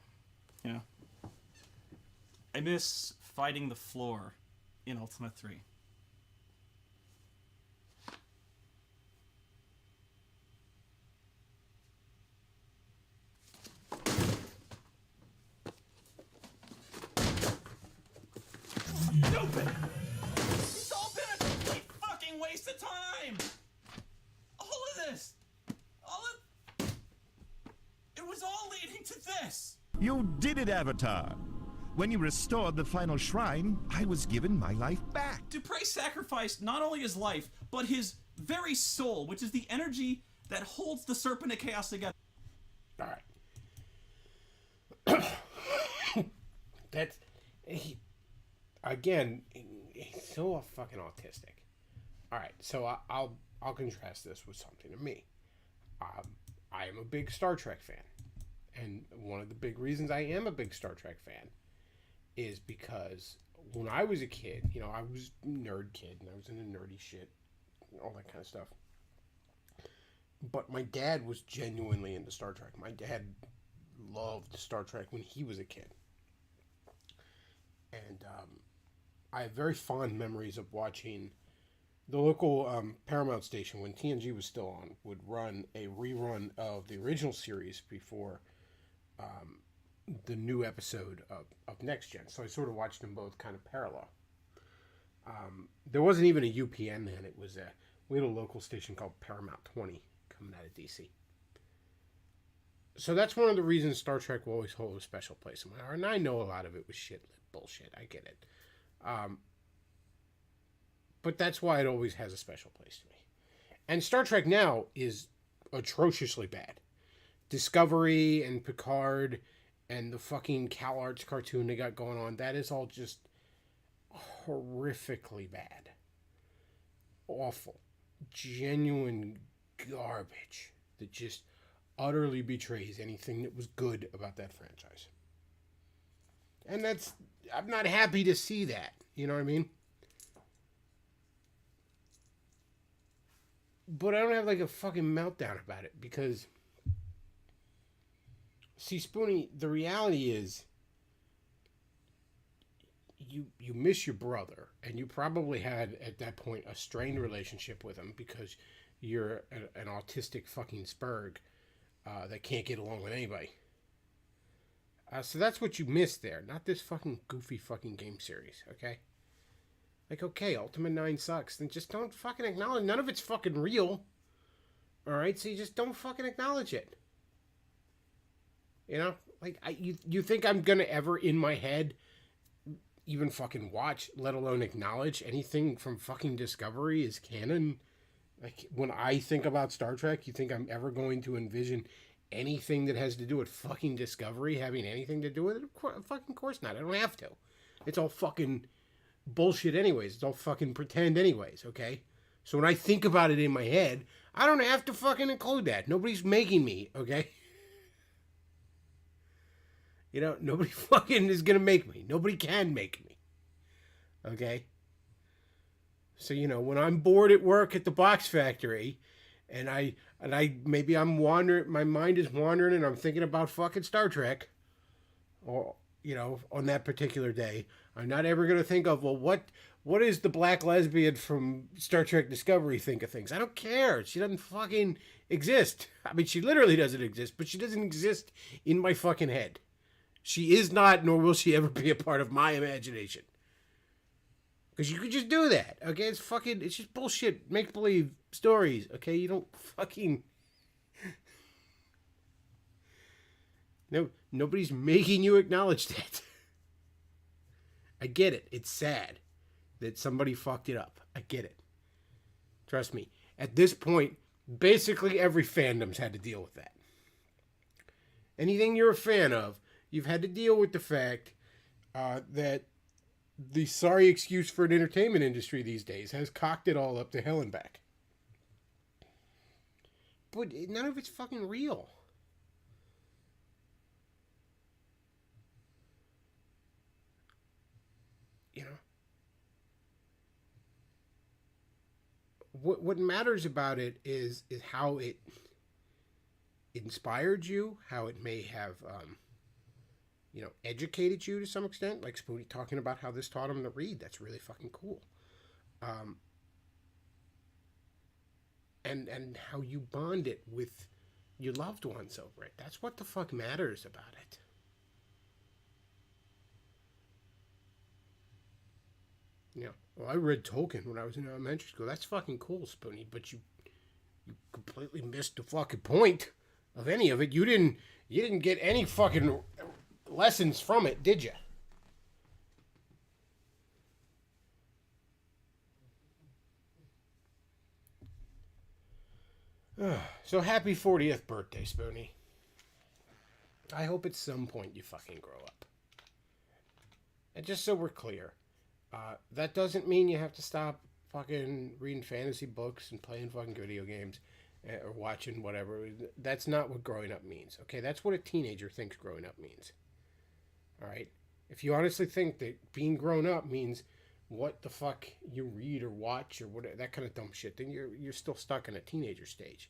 I miss fighting the floor in Ultima 3. Stupid! It's all been a complete fucking waste of time! It was all leading to this! You did it, Avatar. When you restored the final shrine, I was given my life back. Dupre sacrificed not only his life, but his very soul, which is the energy that holds the Serpent of Chaos together. Alright. That's... Again, he's so fucking autistic. Alright, so I'll contrast this with something to me. I am a big Star Trek fan. And one of the big reasons I am a big Star Trek fan is because when I was a kid, I was a nerd kid, and I was into nerdy shit, all that kind of stuff. But my dad was genuinely into Star Trek. My dad loved Star Trek when he was a kid. And I have very fond memories of watching the local Paramount station, when TNG was still on, would run a rerun of the original series before the new episode of Next Gen. So I sort of watched them both kind of parallel. There wasn't even a UPN then. It was we had a local station called Paramount 20 coming out of DC. So that's one of the reasons Star Trek will always hold a special place in my heart. And I know a lot of it was bullshit. I get it. But that's why it always has a special place to me. And Star Trek now is atrociously bad. Discovery and Picard and the fucking CalArts cartoon they got going on, that is all just horrifically bad. Awful. Genuine garbage that just utterly betrays anything that was good about that franchise. And I'm not happy to see that. You know what I mean? But I don't have like a fucking meltdown about it because, see, Spoonie, the reality is you miss your brother, and you probably had at that point a strained relationship with him because you're an autistic fucking spurg that can't get along with anybody. So that's what you missed there, not this fucking goofy fucking game series, okay? Like, okay, Ultima 9 sucks, then just don't fucking acknowledge. None of it's fucking real, alright? So you just don't fucking acknowledge it. You know? Like, you think I'm gonna ever in my head even fucking watch, let alone acknowledge anything from fucking Discovery is canon? Like, when I think about Star Trek, you think I'm ever going to envision anything that has to do with fucking Discovery having anything to do with it? Of fucking course not. I don't have to. It's all fucking bullshit anyways. It's all fucking pretend anyways, okay? So when I think about it in my head, I don't have to fucking include that. Nobody's making me, okay? You know, nobody fucking is gonna make me. Nobody can make me. Okay? So, you know, when I'm bored at work at the box factory, and I maybe I'm wandering, my mind is wandering, and I'm thinking about fucking Star Trek, or, you know, on that particular day, I'm not ever gonna think of, well, what is the black lesbian from Star Trek Discovery think of things? I don't care. She doesn't fucking exist. I mean, she literally doesn't exist, but she doesn't exist in my fucking head. She is not, nor will she ever be a part of my imagination. Because you could just do that, okay? It's just bullshit, make-believe stories, okay? You don't fucking... No, nobody's making you acknowledge that. I get it. It's sad that somebody fucked it up. I get it. Trust me. At this point, basically every fandom's had to deal with that. Anything you're a fan of, you've had to deal with the fact that the sorry excuse for an entertainment industry these days has cocked it all up to hell and back. But none of it's fucking real. You know? What matters about it is how it inspired you, how it may have... you know, educated you to some extent, like Spoonie talking about how this taught him to read. That's really fucking cool. And how you bond it with your loved ones over it. That's what the fuck matters about it. You know, well, I read Tolkien when I was in elementary school. That's fucking cool, Spoonie, but you completely missed the fucking point of any of it. You didn't get any fucking lessons from it, did you? So happy 40th birthday, Spoonie. I hope at some point you fucking grow up. And just so we're clear, that doesn't mean you have to stop fucking reading fantasy books and playing fucking video games or watching whatever. That's not what growing up means, okay? That's what a teenager thinks growing up means. All right? If you honestly think that being grown up means what the fuck you read or watch or whatever, that kind of dumb shit, then you're still stuck in a teenager stage.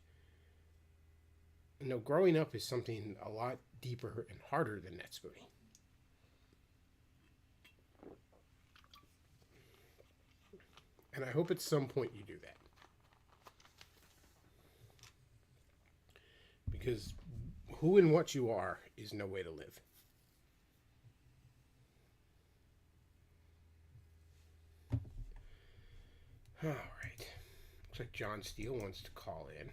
No, growing up is something a lot deeper and harder than that, Spoonie. And I hope at some point you do that. Because who and what you are is no way to live. All right. Looks like John Steele wants to call in.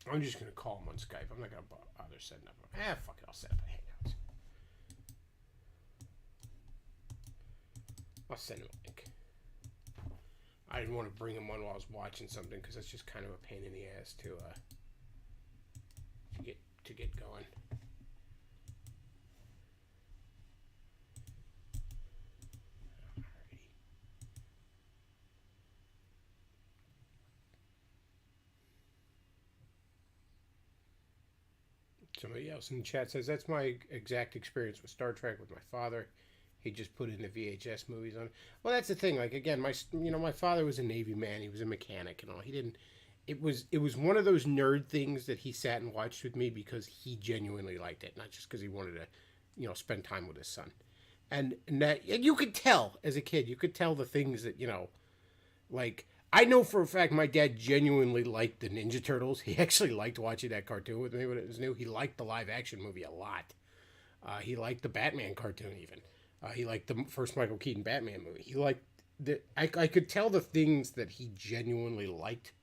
I'm just going to call him on Skype. I'm not going to bother setting up. Fuck it. I'll set up a Hangout. I'll send him a link. I didn't want to bring him on while I was watching something because that's just kind of a pain in the ass to get going. Somebody else in the chat says, that's my exact experience with Star Trek with my father. He just put in the VHS movies on. Well, that's the thing. Like again, my father was a Navy man. He was a mechanic and all. He didn't. It was one of those nerd things that he sat and watched with me because he genuinely liked it, not just because he wanted to, spend time with his son. And you could tell as a kid, you could tell the things that like I know for a fact my dad genuinely liked the Ninja Turtles. He actually liked watching that cartoon with me when it was new. He liked the live action movie a lot. He liked the Batman cartoon even. He liked the first Michael Keaton Batman movie. He liked I could tell the things that he genuinely liked.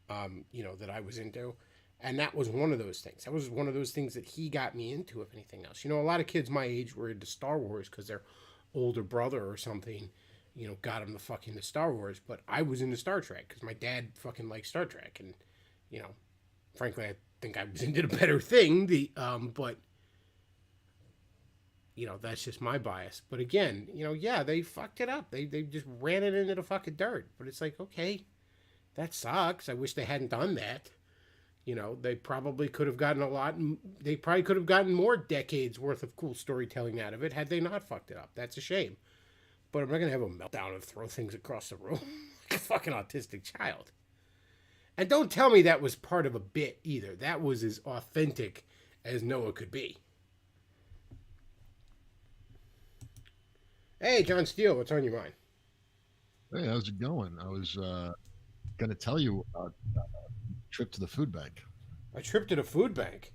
That I was into. And that was one of those things. That was one of those things that he got me into, if anything else. A lot of kids my age were into Star Wars because their older brother or something, got them into Star Wars. But I was into Star Trek because my dad fucking liked Star Trek. And, frankly, I think I was into the better thing. But, that's just my bias. But again, yeah, they fucked it up. They just ran it into the fucking dirt. But it's like, okay, that sucks. I wish they hadn't done that. They probably could have gotten they probably could have gotten more decades worth of cool storytelling out of it had they not fucked it up. That's a shame. But I'm not going to have a meltdown and throw things across the room like a fucking autistic child. And don't tell me that was part of a bit either. That was as authentic as Noah could be. Hey, John Steele, what's on your mind? Hey, how's it going? I was going to tell you about a trip to the food bank. A trip to the food bank?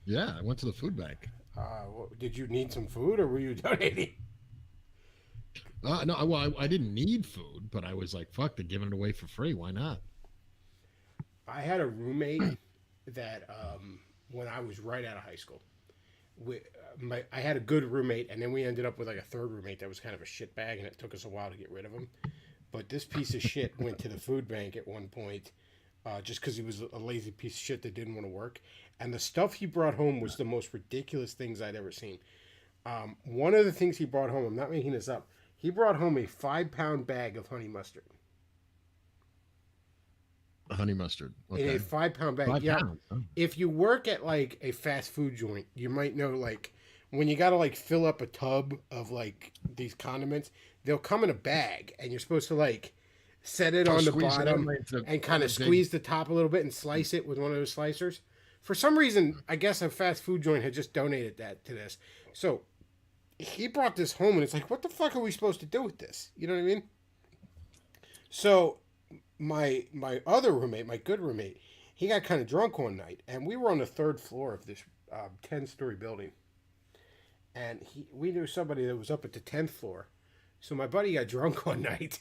Yeah, I went to the food bank. Did you need some food or were you donating? No, well, I didn't need food, but I was like, fuck, they're giving it away for free. Why not? I had a roommate that when I was right out of high school, I had a good roommate, and then we ended up with like a third roommate that was kind of a shitbag, and it took us a while to get rid of him. But this piece of shit went to the food bank at one point just because he was a lazy piece of shit that didn't want to work. And the stuff he brought home was the most ridiculous things I'd ever seen. One of the things he brought home, I'm not making this up, he brought home a 5-pound bag of honey mustard. Honey mustard. Okay. In a 5-pound bag. 5 yeah. pounds, huh? If you work at like a fast food joint, you might know like when you got to like fill up a tub of like these condiments, they'll come in a bag and you're supposed to like set it on the bottom and kind of squeeze the top a little bit and slice it with one of those slicers. For some reason, I guess a fast food joint had just donated that to this. So he brought this home and it's like, what the fuck are we supposed to do with this? You know what I mean? So my other roommate, my good roommate, he got kind of drunk one night and we were on the 3rd floor of this 10-story building. And we knew somebody that was up at the 10th floor. So my buddy got drunk one night,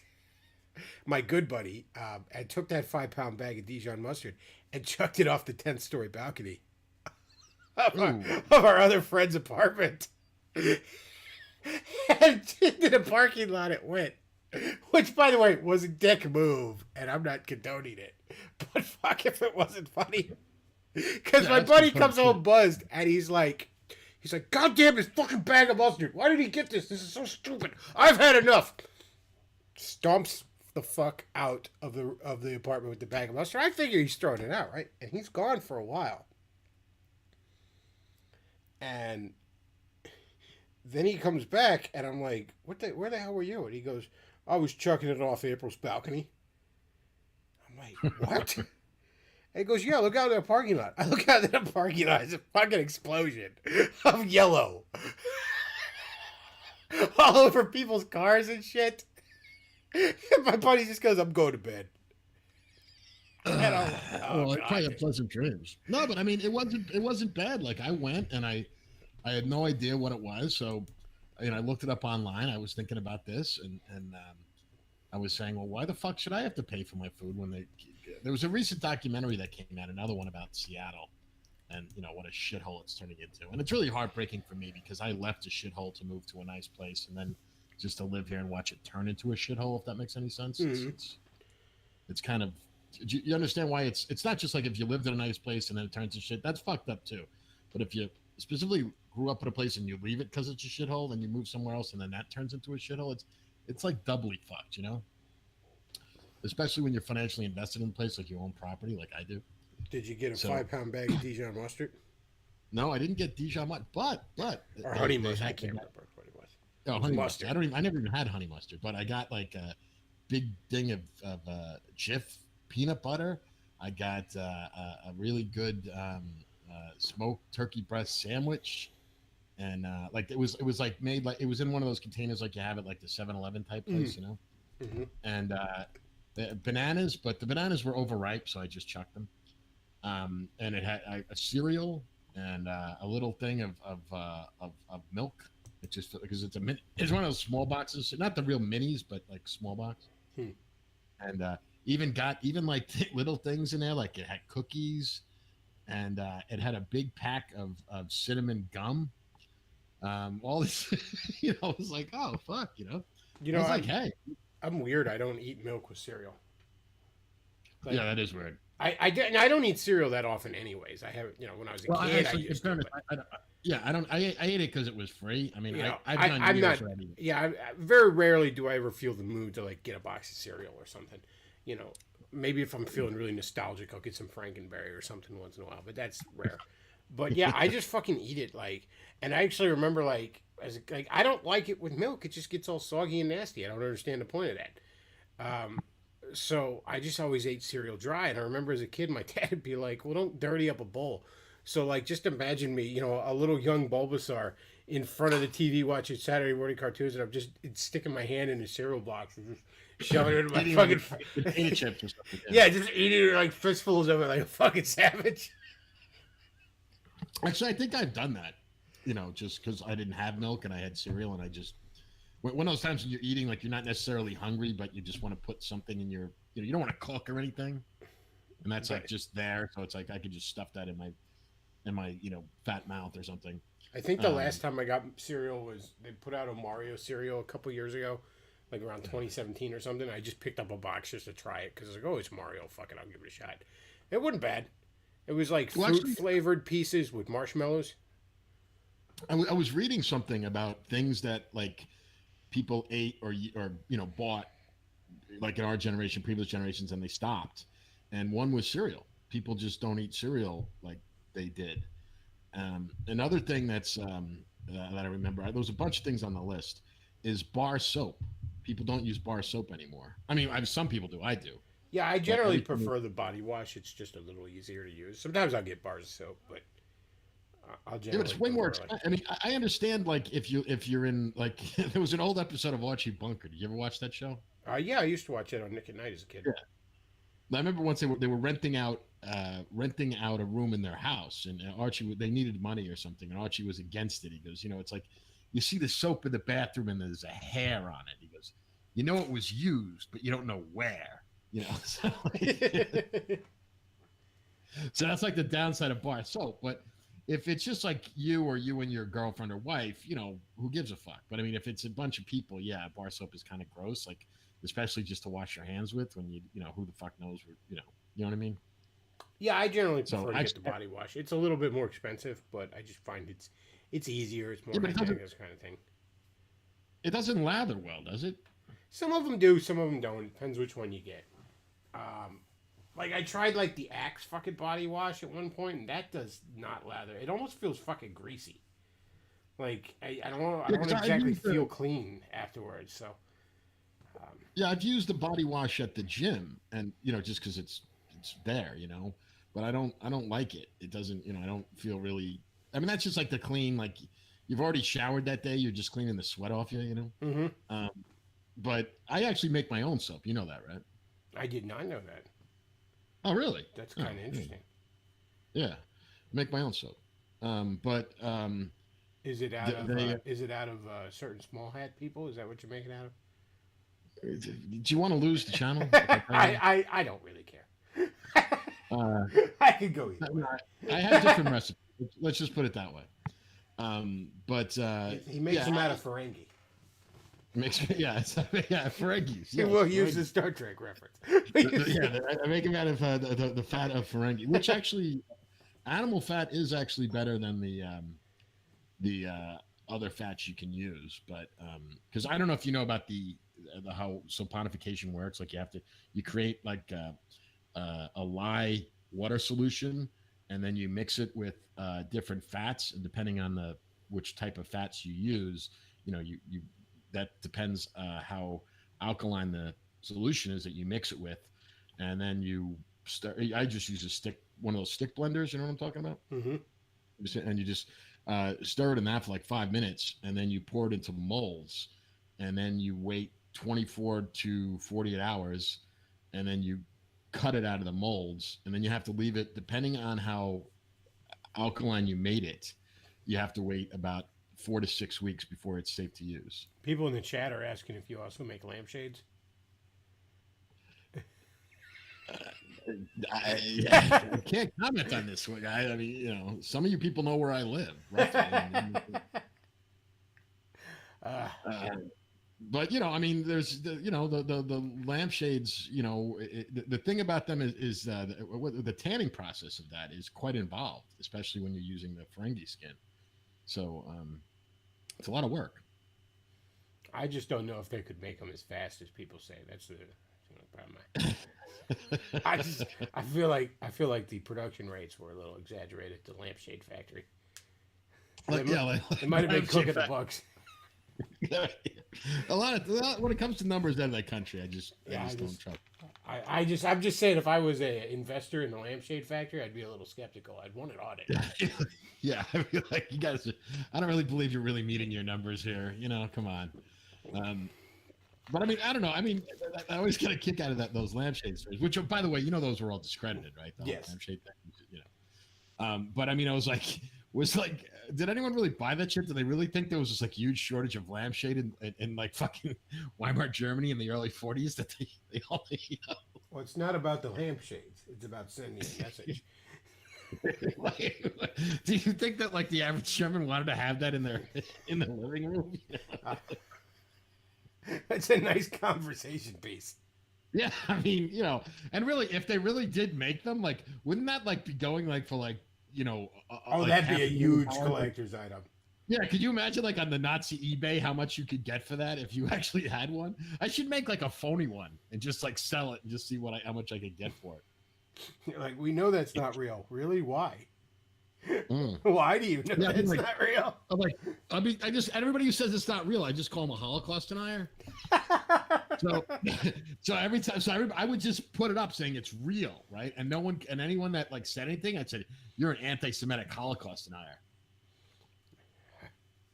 my good buddy, and took that 5-pound bag of Dijon mustard and chucked it off the 10th story balcony of our other friend's apartment. And into the parking lot it went. Which, by the way, was a dick move, and I'm not condoning it. But fuck if it wasn't funny. Because my buddy comes home buzzed, and he's like, God damn this fucking bag of mustard. Why did he get this? This is so stupid. I've had enough. Stomps the fuck out of the apartment with the bag of mustard. I figure he's throwing it out, right? And he's gone for a while. And then he comes back, and I'm like, where the hell were you? And he goes, I was chucking it off April's balcony. I'm like, what? And he goes, yeah, look out in the parking lot. I look out in the parking lot. It's a fucking explosion of yellow. All over people's cars and shit. And my buddy just goes, I'm going to bed. And I'm like, well, I probably had pleasant dreams. No, but I mean, it wasn't bad. Like I went and I had no idea what it was. So, I looked it up online. I was thinking about this and I was saying, well, why the fuck should I have to pay for my food when there was a recent documentary that came out, another one about Seattle and, what a shithole it's turning into. And it's really heartbreaking for me because I left a shithole to move to a nice place and then just to live here and watch it turn into a shithole, if that makes any sense. Mm-hmm. It's kind of, you understand why it's not just like if you lived in a nice place and then it turns to shit, that's fucked up too. But if you specifically grew up in a place and you leave it because it's a shithole and you move somewhere else and then that turns into a shithole, it's like doubly fucked, especially when you're financially invested in a place like you own property like I do. Did you get a 5-pound bag of Dijon mustard? No, I didn't get Dijon mustard, but or honey mustard. I can't remember what it was. Oh, honey Mustard. mustard. I never even had honey mustard, but I got like a big thing of Jif peanut butter. I got a really good smoked turkey breast sandwich, and like it was like made like it was in one of those containers like you have at like the 7-Eleven type place, you know. Mm-hmm. And bananas, but the bananas were overripe, so I just chucked them. And it had a cereal and a little thing of milk. It just because it's it's one of those small boxes, not the real minis, but like small box. And even like little things in there, like it had cookies, and it had a big pack of cinnamon gum. All this, you know, it was like, oh fuck, you know. I was like, hey, I'm weird. I don't eat milk with cereal. Like, yeah, that is weird. I don't eat cereal that often, anyways. I have, you know, when I was a kid. I ate it because it was free. I mean, you know, I've done I'm years not. already. Yeah, very rarely do I ever feel the mood to like get a box of cereal or something. You know, maybe if I'm feeling really nostalgic, I'll get some Frankenberry or something once in a while, but that's rare. But yeah, I just fucking eat it like, and I actually remember like I don't like it with milk. It just gets all soggy and nasty. I don't understand the point of that. So I just always ate cereal dry. And I remember as a kid, my dad would be like, well, don't dirty up a bowl. So like, just imagine me, you know, a little young Bulbasaur in front of the TV watching Saturday morning cartoons, and I'm just sticking my hand in the cereal box and just shoving it in my fucking potato chips or something. Yeah, just eating it like fistfuls of it like a fucking savage. Actually, I think I've done that, you know, just because I didn't have milk and I had cereal, and I just one of those times when you're eating, like you're not necessarily hungry, but you just want to put something in your, you know, you don't want to cook or anything, and that's like just there. So it's like I could just stuff that in my you know, fat mouth or something. I think the last time I got cereal was they put out a Mario cereal a couple years ago, like around 2017 or something. I just picked up a box just to try it because I was like, oh, it's Mario. Fuck it, I'll give it a shot. It wasn't bad. It was like fruit-flavored pieces with marshmallows. I was reading something about things that like people ate or you know bought, like in our generation, previous generations, and they stopped. And one was cereal. People just don't eat cereal like they did. Another thing that's that I remember, there was a bunch of things on the list, is bar soap. People don't use bar soap anymore. I mean, some people do. I do. Yeah, I generally prefer the body wash. It's just a little easier to use. Sometimes I'll get bars of soap, but I'll generally. Yeah, but it's way more expensive. I mean, I understand like if you're in like there was an old episode of Archie Bunker. Did you ever watch that show? Yeah, I used to watch it on Nick at Night as a kid. Yeah. I remember once they were renting out a room in their house, and Archie, they needed money or something, and Archie was against it. He goes, you know, it's like you see the soap in the bathroom and there's a hair on it. He goes, you know it was used, but you don't know where. You know, so, so that's like the downside of bar soap. But if it's just like you and your girlfriend or wife, you know, who gives a fuck? But I mean, if it's a bunch of people, yeah, bar soap is kind of gross. Like, especially just to wash your hands with when you know, who the fuck knows, you know what I mean? Yeah, I generally prefer to get the body wash. It's a little bit more expensive, but I just find it's easier. It's more hygienic, this kind of thing. It doesn't lather well, does it? Some of them do, some of them don't. It depends which one you get. Like I tried like the Axe fucking body wash at one point, and that does not lather. It almost feels fucking greasy. Like I don't exactly feel clean afterwards. So yeah, I've used the body wash at the gym, and you know, just because it's there, you know. But I don't like it. It doesn't, you know, I don't feel really. I mean, that's just like the clean. Like you've already showered that day, you're just cleaning the sweat off you, you know. Mm-hmm. But I actually make my own soap. You know that, right? I did not know that. Oh, really? That's kind of interesting. Yeah, make my own soap. But is it out of certain small hat people? Is that what you're making out of? Do you want to lose the channel? I don't really care. I could go either. I have different recipes. Let's just put it that way. But he makes them out of Ferengi. Ferengis. Yes, we'll use the Star Trek reference. I make them out of the fat of Ferengi, which actually, animal fat is actually better than the other fats you can use. But because I don't know if you know about the how saponification works. Like you create like a lye water solution, and then you mix it with different fats, and depending on which type of fats you use, you know, you that depends how alkaline the solution is that you mix it with, and then you start. I just use a stick, one of those stick blenders. You know what I'm talking about? Mm-hmm. And you just stir it in that for like 5 minutes, and then you pour it into molds, and then you wait 24 to 48 hours, and then you cut it out of the molds, and then you have to leave it, depending on how alkaline you made it, you have to wait about 4 to 6 weeks before it's safe to use. People in the chat are asking if you also make lampshades. I can't comment on this one, guy. I mean, you know, some of you people know where I live, roughly. But you know, I mean, there's the lampshades. You know, the thing about them is the tanning process of that is quite involved, especially when you're using the Ferengi skin. So it's a lot of work. I just don't know if they could make them as fast as people say. That's the problem. I feel like the production rates were a little exaggerated. The lampshade factory. It might have been cooking the books. a lot when it comes to numbers out of that country, I just don't trust. I'm just saying, if I was an investor in the lampshade factory, I'd be a little skeptical. I'd want it audited. Yeah, I feel like you guys. I don't really believe you're really meeting your numbers here. You know, come on. But I mean, I don't know. I mean, I always get a kick out of those lampshade stories, which, by the way, you know, those were all discredited, right? The yes. Lampshade thing, you know. But I mean, I was like, did anyone really buy that shit? Did they really think there was this like huge shortage of lampshade in like fucking Weimar Germany in the early 40s that they only, you know? Well, it's not about the lampshades. It's about sending a message. Do you think that like the average German wanted to have that in the living room? That's a nice conversation piece. Yeah, I mean, you know, and really, if they really did make them, like, wouldn't that like be going like for like, you know? Like that'd be a huge collector's item. Yeah, could you imagine like on the Nazi eBay how much you could get for that if you actually had one? I should make like a phony one and just like sell it and just see how much I could get for it. Like, we know that's not real. Really? Why? Why do you know that's like, not real? Everybody who says it's not real, I just call them a Holocaust denier. so every time, I would just put it up saying it's real, right? And anyone that like said anything, I'd say you're an anti-Semitic Holocaust denier.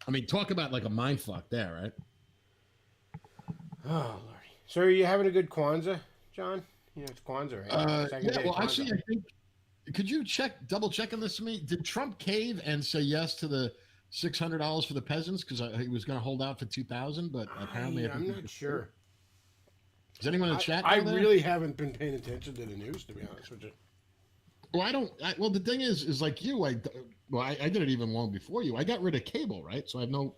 I mean, talk about like a mind fuck there, right? Oh Lordy! So are you having a good Kwanzaa, John? You know, it's Kwanzaa, right? Yeah. Well, actually, I think. Could you double check on this for me? Did Trump cave and say yes to the $600 for the peasants because he was going to hold out for $2,000, but apparently I'm not sure. Is anyone in the chat? I really haven't been paying attention to the news, to be honest with you. Well, well, the thing is like you. I did it even long before you. I got rid of cable, right? So I have no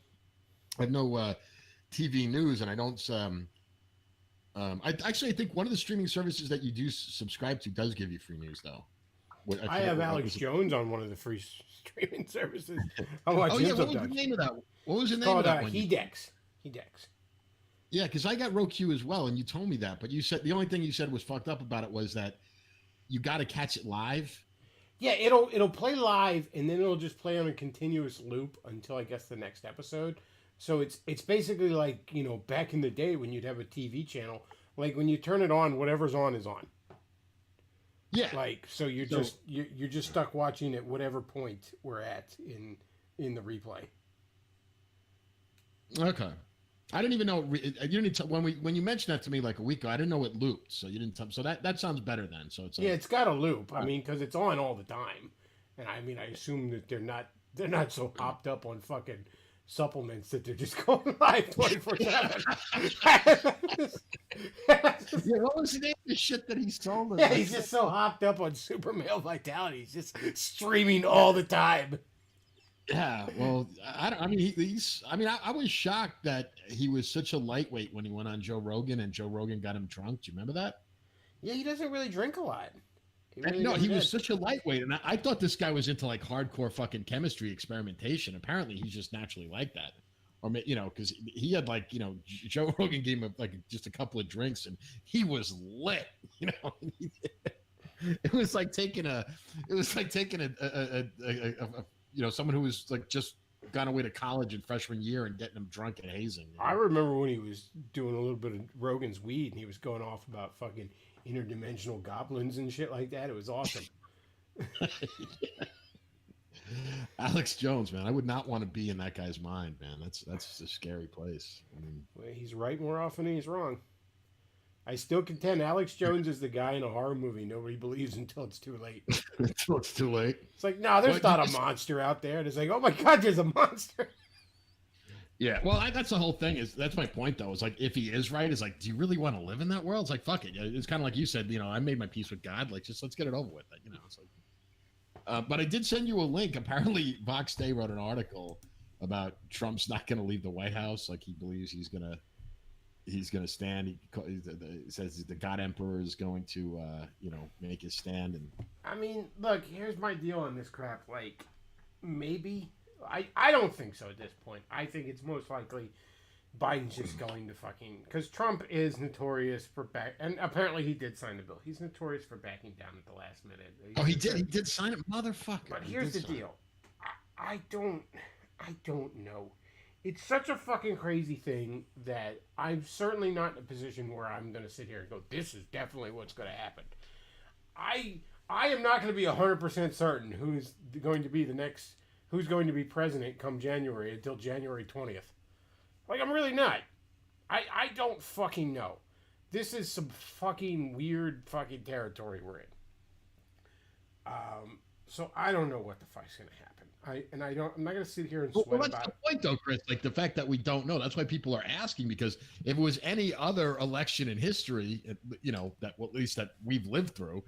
TV news, and I don't. I think one of the streaming services that you do subscribe to does give you free news, though. I have Alex Jones on one of the free streaming services. What was the name of that? What was the name of that one? HeDex. Yeah, because I got Roku as well, and you told me that. But you said the only thing you said was fucked up about it was that you got to catch it live. Yeah, it'll play live, and then it'll just play on a continuous loop until I guess the next episode. So it's basically like, you know, back in the day when you'd have a TV channel, like when you turn it on, whatever's on is on. Yeah. Like, so you're just stuck watching at whatever point we're at in the replay. Okay. I didn't even know you didn't when you mentioned that to me like a week ago. I didn't know it looped, so you didn't. So that sounds better then. So it's it's got a loop. I mean, because it's on all the time, and I mean, I assume that they're not so hopped up on fucking supplements that they're just going live 24/7. Yeah, what was the name of the shit that he sold? Yeah, he's just so hopped up on super male vitality. He's just streaming all the time. Yeah, well, I was shocked that he was such a lightweight when he went on Joe Rogan and Joe Rogan got him drunk. Do you remember that? Yeah, he doesn't really drink a lot. He was such a lightweight, and I thought this guy was into like hardcore fucking chemistry experimentation. Apparently, he's just naturally like that, or you know, because he had like, you know, Joe Rogan gave him like just a couple of drinks, and he was lit. You know, it was like taking a you know, someone who was like just gone away to college in freshman year and getting him drunk and hazing. You know? I remember when he was doing a little bit of Rogan's weed and he was going off about fucking interdimensional goblins and shit like that. It was awesome. Alex Jones, man, I would not want to be in that guy's mind, man. That's a scary place. I mean, well, he's right more often than he's wrong. I still contend Alex Jones is the guy in a horror movie nobody believes until it's too late. Until it's too late. It's like, no, there's not a monster out there. And it's like, oh my God, there's a monster. Yeah, well, that's the whole thing. That's my point, though. Is like, if he is right, is like, do you really want to live in that world? It's like, fuck it. It's kind of like you said. You know, I made my peace with God. Like, just let's get it over with. You know, it's like. But I did send you a link. Apparently, Vox Day wrote an article about Trump's not going to leave the White House. Like, he believes he's gonna stand. He says the God Emperor is going to, make his stand. And I mean, look, here's my deal on this crap. Like, maybe I don't think so at this point. I think it's most likely Biden's just going to fucking, because Trump is notorious for and apparently he did sign the bill. He's notorious for backing down at the last minute. He did sign it, motherfucker. But here's the deal. I don't know. It's such a fucking crazy thing that I'm certainly not in a position where I'm going to sit here and go, this is definitely what's going to happen. I am not going to be 100% certain who's going to be president come January until January 20th. Like, I'm really not. I don't fucking know. This is some fucking weird fucking territory we're in. So I don't know what the fuck's gonna happen. I'm not gonna sit here and sweat well, that's about the it. point, though, Chris. Like the fact that we don't know. That's why people are asking, because if it was any other election in history, at least that we've lived through,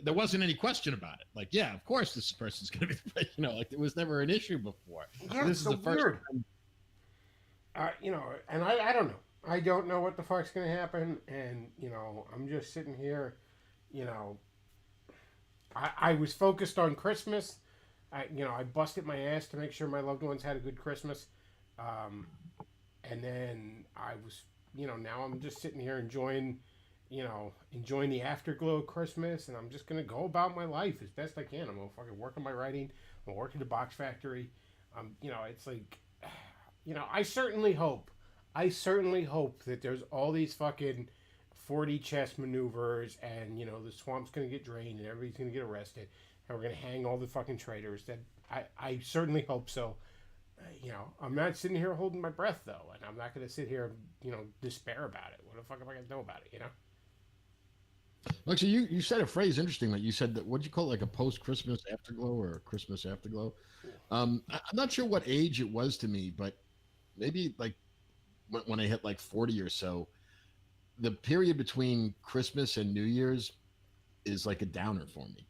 there wasn't any question about it. Like, yeah, of course this person's gonna be. Like it was never an issue before. Yeah, this it's so is the first weird. time. And I don't know. I don't know what the fuck's gonna happen, and I'm just sitting here, I was focused on Christmas. I busted my ass to make sure my loved ones had a good Christmas, and then I was, now I'm just sitting here enjoying the afterglow of Christmas, and I'm just gonna go about my life as best I can. I'm gonna fucking work on my writing. I'm gonna work in the box factory. It's like. I certainly hope that there's all these fucking 40 chess maneuvers and, the swamp's going to get drained and everybody's going to get arrested and we're going to hang all the fucking traitors. That I certainly hope so. I'm not sitting here holding my breath, though, and I'm not going to sit here, despair about it. What the fuck am I going to know about it, Look, so you said a phrase interesting. Like you said that, what did you call it, like a post-Christmas afterglow or a Christmas afterglow? I'm not sure what age it was to me, but maybe like when I hit like 40 or so, the period between Christmas and New Year's is like a downer for me.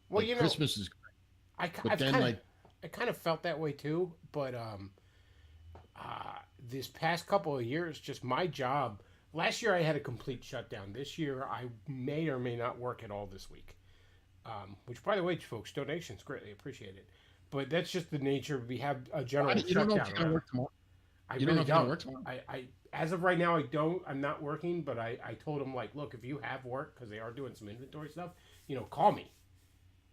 Well, like, Christmas is great. I kind of felt that way too, but this past couple of years, just my job. Last year I had a complete shutdown. This year I may or may not work at all this week. Which, by the way, folks, donations greatly appreciated. But that's just the nature. We have a general shutdown. You don't know if you're going to work tomorrow? I really don't. I as of right now, I don't. I'm not working, but I told them, like, look, if you have work, because they are doing some inventory stuff, call me.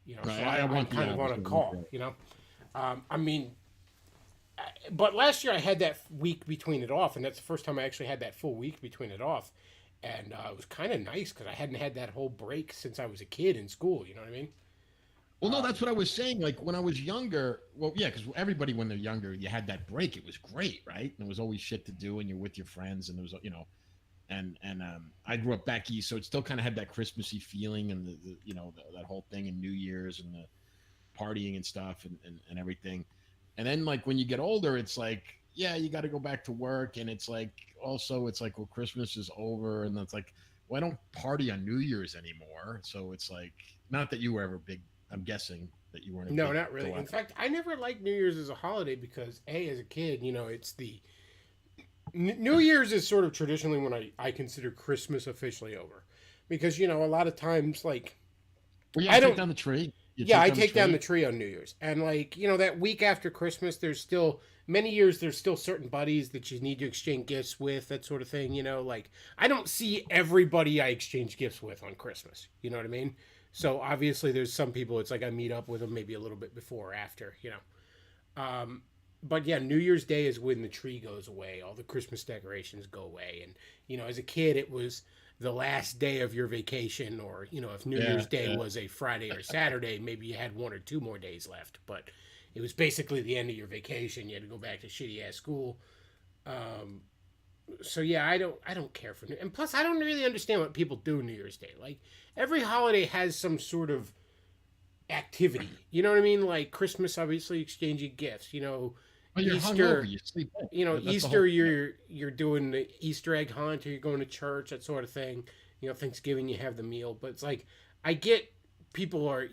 Right, so I kind of want to call. But last year I had that week between it off, and that's the first time I actually had that full week between it off, and it was kind of nice because I hadn't had that whole break since I was a kid in school. You know what I mean? Well, no, that's what I was saying. Like when I was younger, well, yeah, because everybody when they're younger, you had that break. It was great, right? And there was always shit to do, and you're with your friends, and there was, and I grew up back east, so it still kind of had that Christmassy feeling, and that whole thing, and New Year's, and the partying and stuff, and everything. And then like when you get older, it's like, yeah, you got to go back to work, and it's like also it's like, well, Christmas is over, and it's like, well, I don't party on New Year's anymore, so it's like, not that you were ever big. I'm guessing that you weren't. No, not really. In fact, I never liked New Year's as a holiday because, as a kid, it's the New Year's is sort of traditionally when I consider Christmas officially over, because a lot of times like I don't take down the tree. I take down the tree on New Year's, and like that week after Christmas, there's still certain buddies that you need to exchange gifts with, that sort of thing. Like I don't see everybody I exchange gifts with on Christmas. You know what I mean? So obviously there's some people, it's like I meet up with them maybe a little bit before or after, but yeah, New Year's Day is when the tree goes away, all the Christmas decorations go away, and as a kid, it was the last day of your vacation, or if New Year's Day was a Friday or Saturday, maybe you had 1 or 2 more days left, but it was basically the end of your vacation. You had to go back to shitty ass school. So yeah, I don't care for and plus I don't really understand what people do New Year's Day. Like every holiday has some sort of activity. You know what I mean? Like Christmas, obviously exchanging gifts. Well, you're Easter, hungover, you sleep in. That's the Easter, whole- you're doing the Easter egg hunt, or you're going to church, that sort of thing. Thanksgiving you have the meal, but it's like I get people are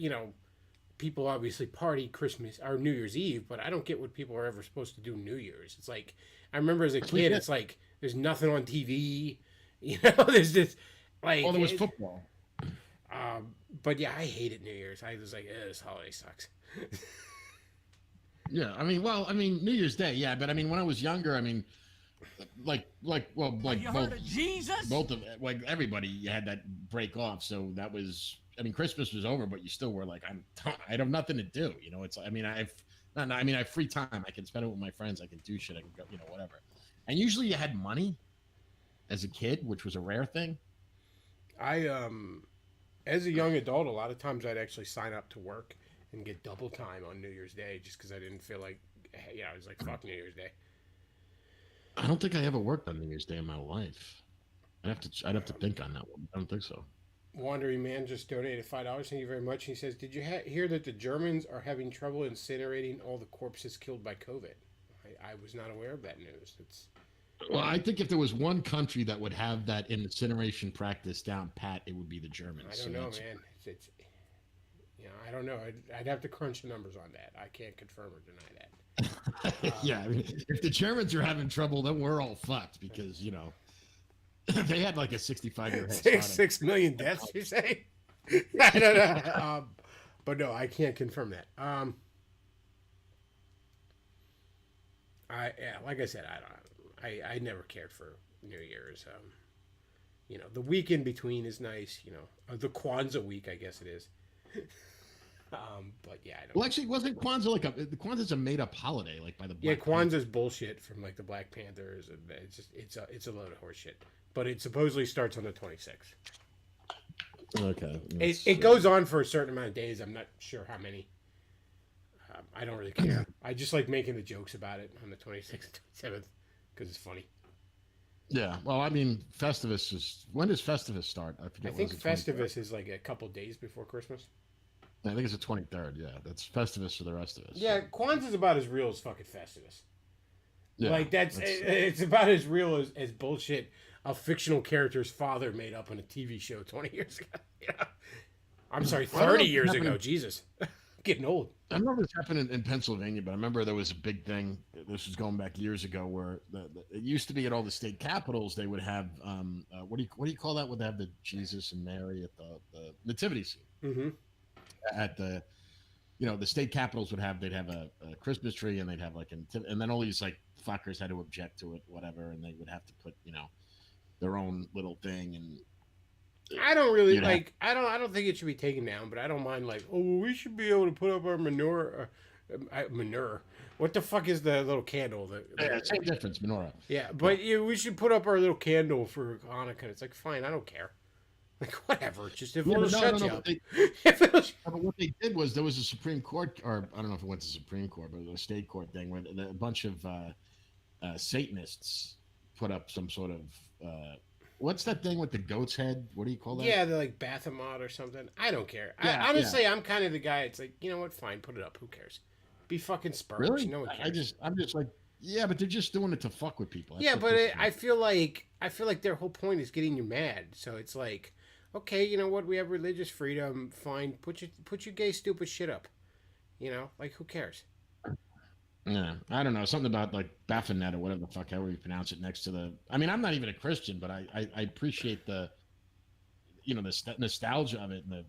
people obviously party Christmas or New Year's Eve, but I don't get what people are ever supposed to do New Year's. It's like I remember as a kid, it's like there's nothing on TV. There's just like there was football. But yeah, I hated New Year's. I was like, this holiday sucks. Yeah, New Year's Day, yeah, but when I was younger, both heard of Jesus? both of like everybody you had that break off, so that was Christmas was over, but you still were like, I have nothing to do, it's I have free time, I can spend it with my friends, I can do shit, I can go, whatever. And usually you had money as a kid, which was a rare thing. I as a young adult, a lot of times I'd actually sign up to work and get double time on New Year's Day just because I didn't feel like, I was like, fuck New Year's Day. I don't think I ever worked on New Year's Day in my life. I'd have to think on that one. I don't think so. Wandering Man just donated $5. Thank you very much. He says, "Did you hear that the Germans are having trouble incinerating all the corpses killed by COVID?" I was not aware of that news. Well, I think if there was one country that would have that incineration practice down pat, it would be the Germans. I don't know, man. It's I don't know. I'd have to crunch the numbers on that. I can't confirm or deny that. Yeah, if the Germans are having trouble, then we're all fucked because they had like a 65-year head start. 6 million deaths, you say? I don't know. But no, I can't confirm that. Like I said, I never cared for New Year's. The week in between is nice. The Kwanzaa week, I guess it is. But yeah, I don't. Well, actually, wasn't Kwanzaa the Kwanzaa's a made-up holiday, like by the Black Kwanzaa's bullshit from like the Black Panthers, and it's a load of horse shit. But it supposedly starts on the 26th. Okay. It goes on for a certain amount of days. I'm not sure how many. I don't really care. I just like making the jokes about it on the 26th, 27th, because it's funny. Yeah, well, Festivus is... When does Festivus start? I forget. I think Festivus is like a couple days before Christmas. I think it's the 23rd, yeah. That's Festivus for the rest of us. Yeah, Kwanzaa's about as real as fucking Festivus. Yeah, like, it's about as real as bullshit a fictional character's father made up on a TV show 20 years ago. I'm sorry, 30 years ago. Jesus. Getting old. I remember this happened in Pennsylvania, but I remember there was a big thing. This was going back years ago, where it used to be at all the state capitals. They would have what do you call that? Would they have the Jesus and Mary at the nativity scene? Mm-hmm. At the state capitals they'd have a Christmas tree, and they'd have like and then all these like fuckers had to object to it, whatever, and they would have to put their own little thing. And I don't really like. I don't think it should be taken down, but I don't mind like. Oh, we should be able to put up our manure. Manure. What the fuck is the little candle? Same difference, menorah. Yeah, but we should put up our little candle for Hanukkah. It's like fine, I don't care. Like whatever. Just if it'll shut you up. But what they did was there was a Supreme Court, or I don't know if it went to Supreme Court, but it was a state court thing where a bunch of Satanists put up some sort of. What's that thing with the goat's head? What do you call that? Yeah, they're like Baphomet or something. I don't care. Yeah, honestly, I'm kind of the guy. It's like, you know what? Fine, put it up. Who cares? Be fucking Spurs. Really? No one cares. I'm just like, yeah, but they're just doing it to fuck with people. Yeah, but I feel like their whole point is getting you mad. So it's like, okay, you know what? We have religious freedom. Fine, put your gay stupid shit up. Like who cares? Yeah, I don't know, something about like Baphomet or whatever the fuck, however you pronounce it, next to the. I mean, I'm not even a Christian, but I appreciate the, the nostalgia of it and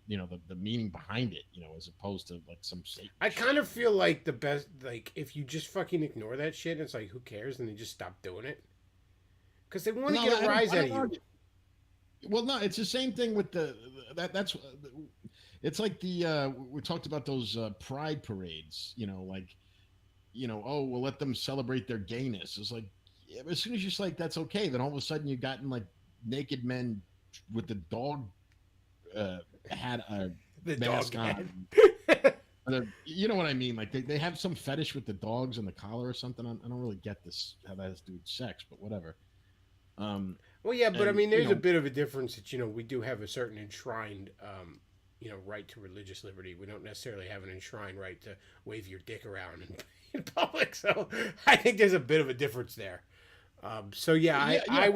the meaning behind it, as opposed to like some Satan. I kind of feel like the best, like if you just fucking ignore that shit, and it's like who cares, and they just stop doing it, because they want to get a rise out of you. Well, no, it's the same thing with that's. It's like we talked about those pride parades, like. oh, we'll let them celebrate their gayness. It's like, yeah, as soon as you're like, that's okay, then all of a sudden you've gotten like naked men with the dog had a The mask dog on. You know what I mean? Like they have some fetish with the dogs and the collar or something. I don't really get this, how that has to do with sex, but whatever. Well, yeah, but I mean, there's a bit of a difference that, we do have a certain enshrined, right to religious liberty. We don't necessarily have an enshrined right to wave your dick around in public. So I think there's a bit of a difference there. I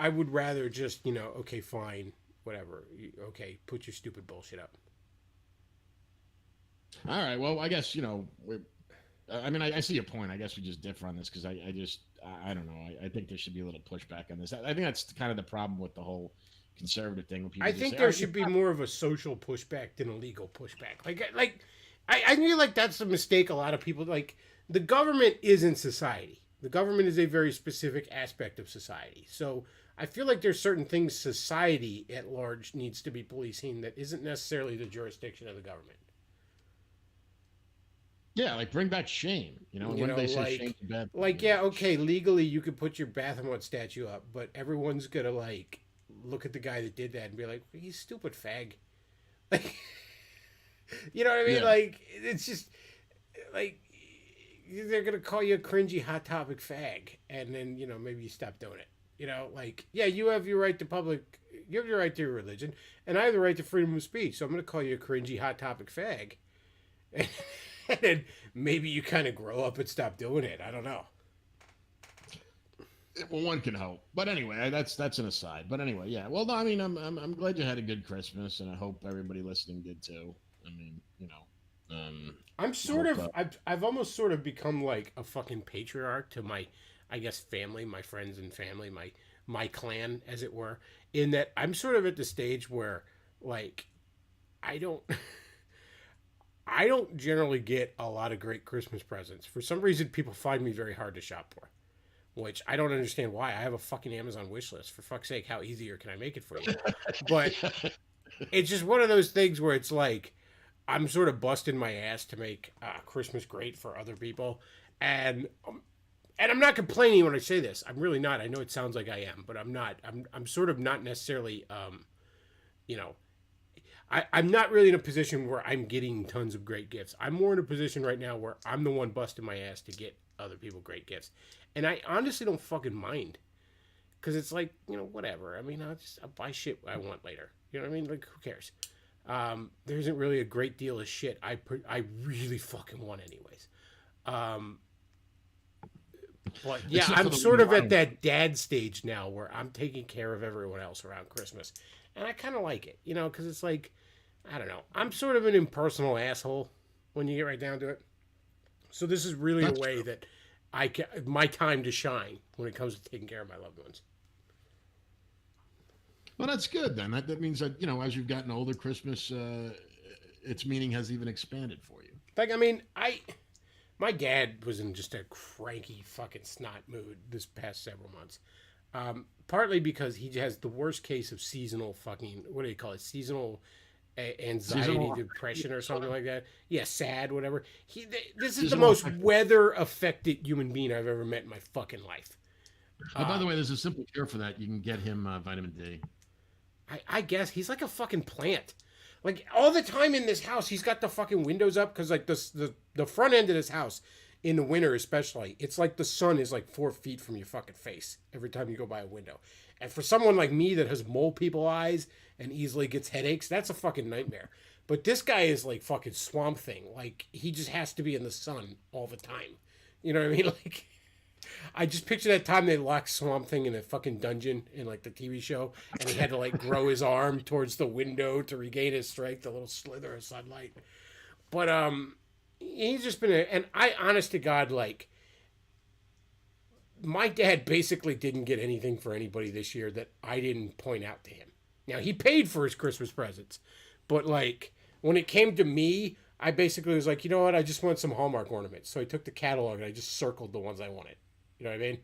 would rather just, okay, fine, whatever. Okay, put your stupid bullshit up. All right. Well, I guess, I see your point. I guess we just differ on this because I don't know. I think there should be a little pushback on this. I think that's kind of the problem with the whole conservative thing. When people I think there should be more of a social pushback than a legal pushback. I feel like that's the mistake a lot of people, like, the government isn't society. The government is a very specific aspect of society. So I feel like there's certain things society at large needs to be policing that isn't necessarily the jurisdiction of the government. Yeah, like bring back shame. When they say shame's a bad thing, yeah, okay, legally you could put your Baphomet statue up, but everyone's gonna look at the guy that did that and be like, he's stupid fag. Like, you know what I mean? Yeah. Like, it's just like they're gonna call you a cringy hot topic fag, and then maybe you stop doing it. You have your right to you have your right to your religion, and I have the right to freedom of speech. So I'm gonna call you a cringy hot topic fag. And then maybe you kind of grow up and stop doing it. I don't know. Well, one can hope. But anyway, that's an aside. But anyway, yeah. Well, no, I mean, I'm glad you had a good Christmas, and I hope everybody listening did too. I mean, I've almost sort of become like a fucking patriarch to my, I guess, family, my friends and family, my clan, as it were, in that I'm sort of at the stage where, like, I don't generally get a lot of great Christmas presents. For some reason, people find me very hard to shop for, which I don't understand why. I have a fucking Amazon wish list. For fuck's sake, how easier can I make it for you? But it's just one of those things where it's like, I'm sort of busting my ass to make Christmas great for other people. And I'm not complaining when I say this. I'm really not. I know it sounds like I am, but I'm not. I'm sort of not necessarily, I'm not really in a position where I'm getting tons of great gifts. I'm more in a position right now where I'm the one busting my ass to get other people great gifts. And I honestly don't fucking mind. Because it's like, whatever. I mean, I'll buy shit I want later. You know what I mean? Like, who cares? There isn't really a great deal of shit I really fucking want anyways. But yeah, I'm sort of at that dad stage now where I'm taking care of everyone else around Christmas. And I kind of like it, because it's like, I don't know. I'm sort of an impersonal asshole when you get right down to it. So this is really a way that my time to shine when it comes to taking care of my loved ones. Well, that's good then. That means that, as you've gotten older, Christmas, its meaning has even expanded for you. Like, I mean, my dad was in just a cranky fucking snot mood this past several months. Partly because he has the worst case of seasonal fucking, what do you call it? Seasonal anxiety, depression or something like that. Yeah, sad, whatever. This is the most weather-affected human being I've ever met in my fucking life. By the way, there's a simple cure for that. You can get him vitamin D. I guess he's like a fucking plant. Like, all the time in this house, he's got the fucking windows up because, like, the front end of this house, in the winter especially, it's like the sun is like 4 feet from your fucking face every time you go by a window. And for someone like me that has mole people eyes and easily gets headaches, that's a fucking nightmare. But this guy is like fucking Swamp Thing. Like, he just has to be in the sun all the time. You know what I mean? Like, I just picture that time they locked Swamp Thing in a fucking dungeon in like the TV show, and he had to like grow his arm towards the window to regain his strength, a little slither of sunlight. But he's just been and I, honest to God, like, my dad basically didn't get anything for anybody this year that I didn't point out to him. Now, he paid for his Christmas presents, but like, when it came to me, I basically was like, you know what, I just want some Hallmark ornaments. So I took the catalog and I just circled the ones I wanted. You know what I mean?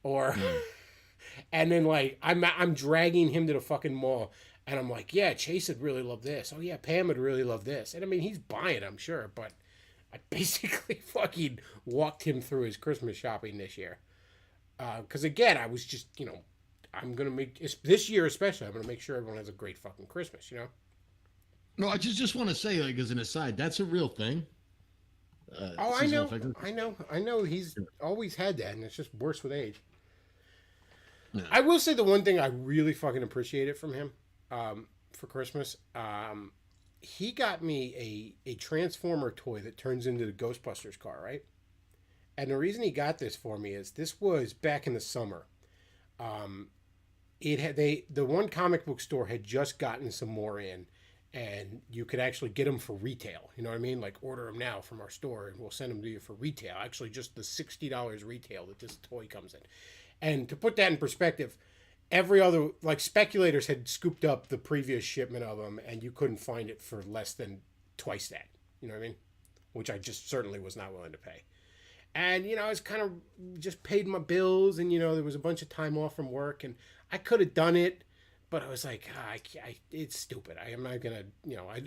Or, and then like, I'm dragging him to the fucking mall, and I'm like, yeah, Chase would really love this. Oh yeah, Pam would really love this. And I mean, he's buying, I'm sure, but I basically fucking walked him through his Christmas shopping this year. Because again, I was just, I'm going to make, this year especially, I'm going to make sure everyone has a great fucking Christmas, No, I just want to say, like, as an aside, that's a real thing. I know. He's always had that, and it's just worse with age. Yeah. I will say the one thing I really fucking appreciated from him for Christmas, he got me a Transformer toy that turns into the Ghostbusters car, right? And the reason he got this for me is this was back in the summer. The one comic book store had just gotten some more in, and you could actually get them for retail. You know what I mean? Like, order them now from our store, and we'll send them to you for retail. Actually, just the $60 retail that this toy comes in. And to put that in perspective, every other, like, speculators had scooped up the previous shipment of them, and you couldn't find it for less than twice that. You know what I mean? Which I just certainly was not willing to pay. And, I was kind of just paid my bills, and, there was a bunch of time off from work, and I could have done it. But I was like, it's stupid. I am not going to,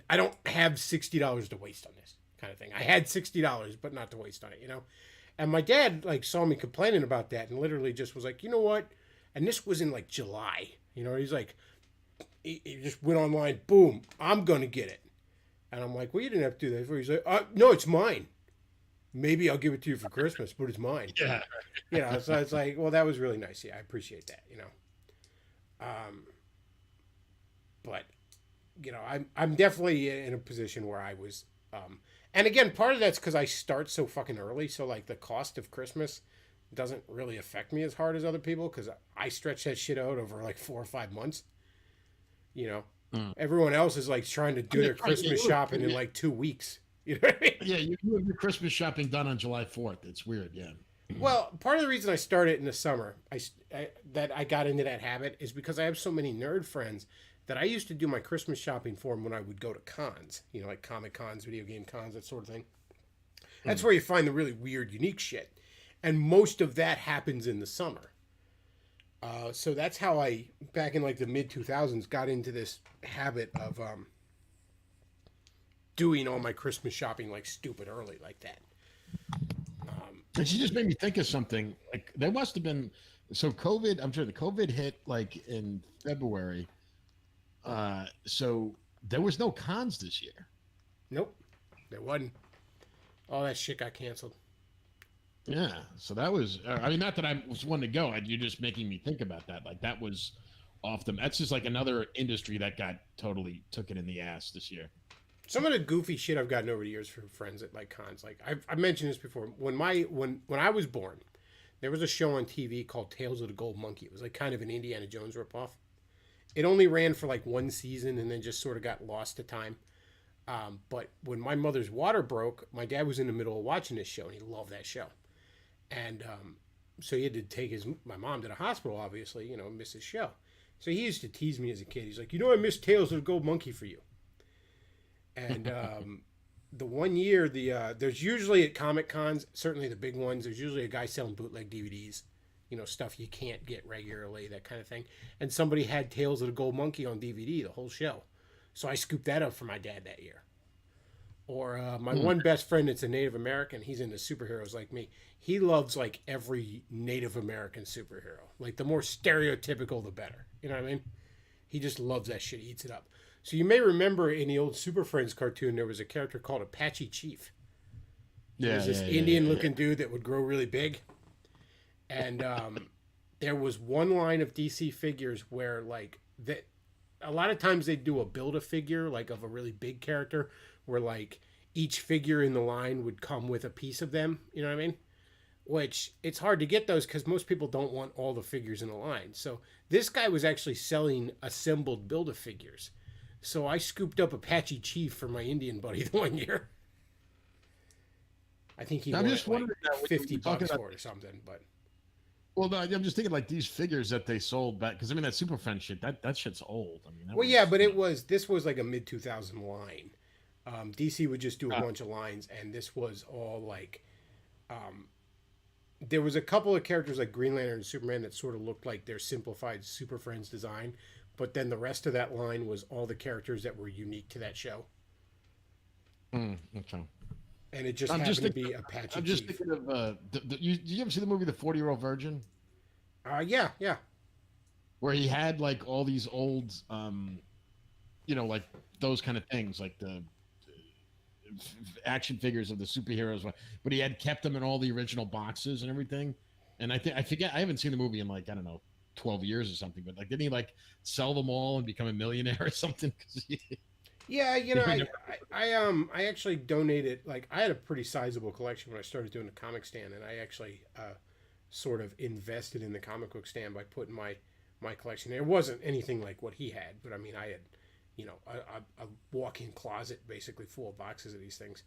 I don't have $60 to waste on this kind of thing. I had $60, but not to waste on it, And my dad, saw me complaining about that and literally just was like, you know what? And this was in, July. He's like, he just went online, boom, I'm going to get it. And I'm like, well, you didn't have to do that before. He's like, no, it's mine. Maybe I'll give it to you for Christmas, but it's mine. Yeah. So it's like, well, that was really nice. Yeah, I appreciate that, But, I'm definitely in a position where I was, and again, part of that's because I start so fucking early. So the cost of Christmas doesn't really affect me as hard as other people because I stretch that shit out over 4 or 5 months. Everyone else is trying to do their Christmas shopping in 2 weeks. You know what I mean? Yeah, you have your Christmas shopping done on July 4th. It's weird, yeah. Well, part of the reason I started in the summer, that I got into that habit is because I have so many nerd friends that I used to do my Christmas shopping for when I would go to cons, like Comic Cons, video game cons, that sort of thing. That's where you find the really weird, unique shit. And most of that happens in the summer. So that's how I, back in the mid-2000s, got into this habit of doing all my Christmas shopping stupid early like that. And she just made me think of something. There must have been, so COVID, I'm sure the COVID hit in February. So there was no cons this year. Nope, there wasn't. All that shit got canceled. Yeah, so that was, not that I was one to go. You're just making me think about that. That was off them. That's just another industry that got totally took it in the ass this year. Some of the goofy shit I've gotten over the years from friends at cons. I've mentioned this before. When I was born, there was a show on TV called Tales of the Gold Monkey. It was kind of an Indiana Jones ripoff. It only ran for one season and then just sort of got lost to time. But when my mother's water broke, my dad was in the middle of watching this show and he loved that show. And so he had to take my mom to the hospital, obviously, miss his show. So he used to tease me as a kid. He's like, I missed Tales of the Gold Monkey for you. And the one year, there's usually at Comic Cons, certainly the big ones, there's usually a guy selling bootleg DVDs, stuff you can't get regularly, that kind of thing. And somebody had Tales of the Gold Monkey on DVD, the whole show. So I scooped that up for my dad that year. Or my one best friend that's a Native American, he's into superheroes like me. He loves every Native American superhero. The more stereotypical, the better. You know what I mean? He just loves that shit. He eats it up. So you may remember in the old Super Friends cartoon, there was a character called Apache Chief. He was this Indian-looking dude that would grow really big. And there was one line of DC figures where, that a lot of times they'd do a Build-A-Figure, of a really big character, where, each figure in the line would come with a piece of them. You know what I mean? Which, it's hard to get those because most people don't want all the figures in a line. So this guy was actually selling assembled Build-A-Figures. So I scooped up Apache Chief for my Indian buddy the one year. I think he wanted $50 for it or something. But well, no, I'm just thinking these figures that they sold back because that Super Friends shit that shit's old. But this was a mid 2000 line. DC would just do a bunch of lines, and this was all there was a couple of characters like Green Lantern and Superman that sort of looked like their simplified Super Friends design. But then the rest of that line was all the characters that were unique to that show. Okay. and it just I'm happened just to thinking, be Apache I'm just Chief. thinking of you ever see the movie The 40-Year-Old Virgin, Yeah, yeah. where he had like all these old, like those kind of things, like the action figures of the superheroes, but he had kept them in all the original boxes and everything. And I forget, I haven't seen the movie in like, I don't know, 12 years or something, but like, didn't he like sell them all and become a millionaire or something? Yeah, I actually donated. Like, I had a pretty sizable collection when I started doing the comic stand, and I actually sort of invested in the comic book stand by putting my collection there. It wasn't anything like what he had, but I mean, I had, a walk-in closet basically full of boxes of these things,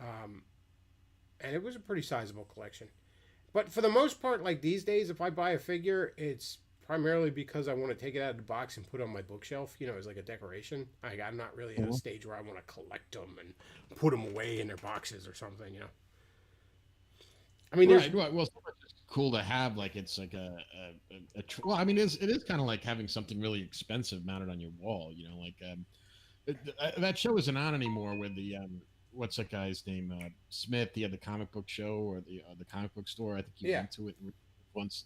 and it was a pretty sizable collection. But for the most part, like these days, if I buy a figure, it's primarily because I want to take it out of the box and put it on my bookshelf, as like a decoration. I'm not really at a stage where I want to collect them and put them away in their boxes or something, I mean, right. Well, so much is cool to have. Like, it's like well, I mean, it is kind of like having something really expensive mounted on your wall, that show isn't on anymore with the, what's that guy's name? Smith. He had the comic book show or the comic book store. I think you went to it once.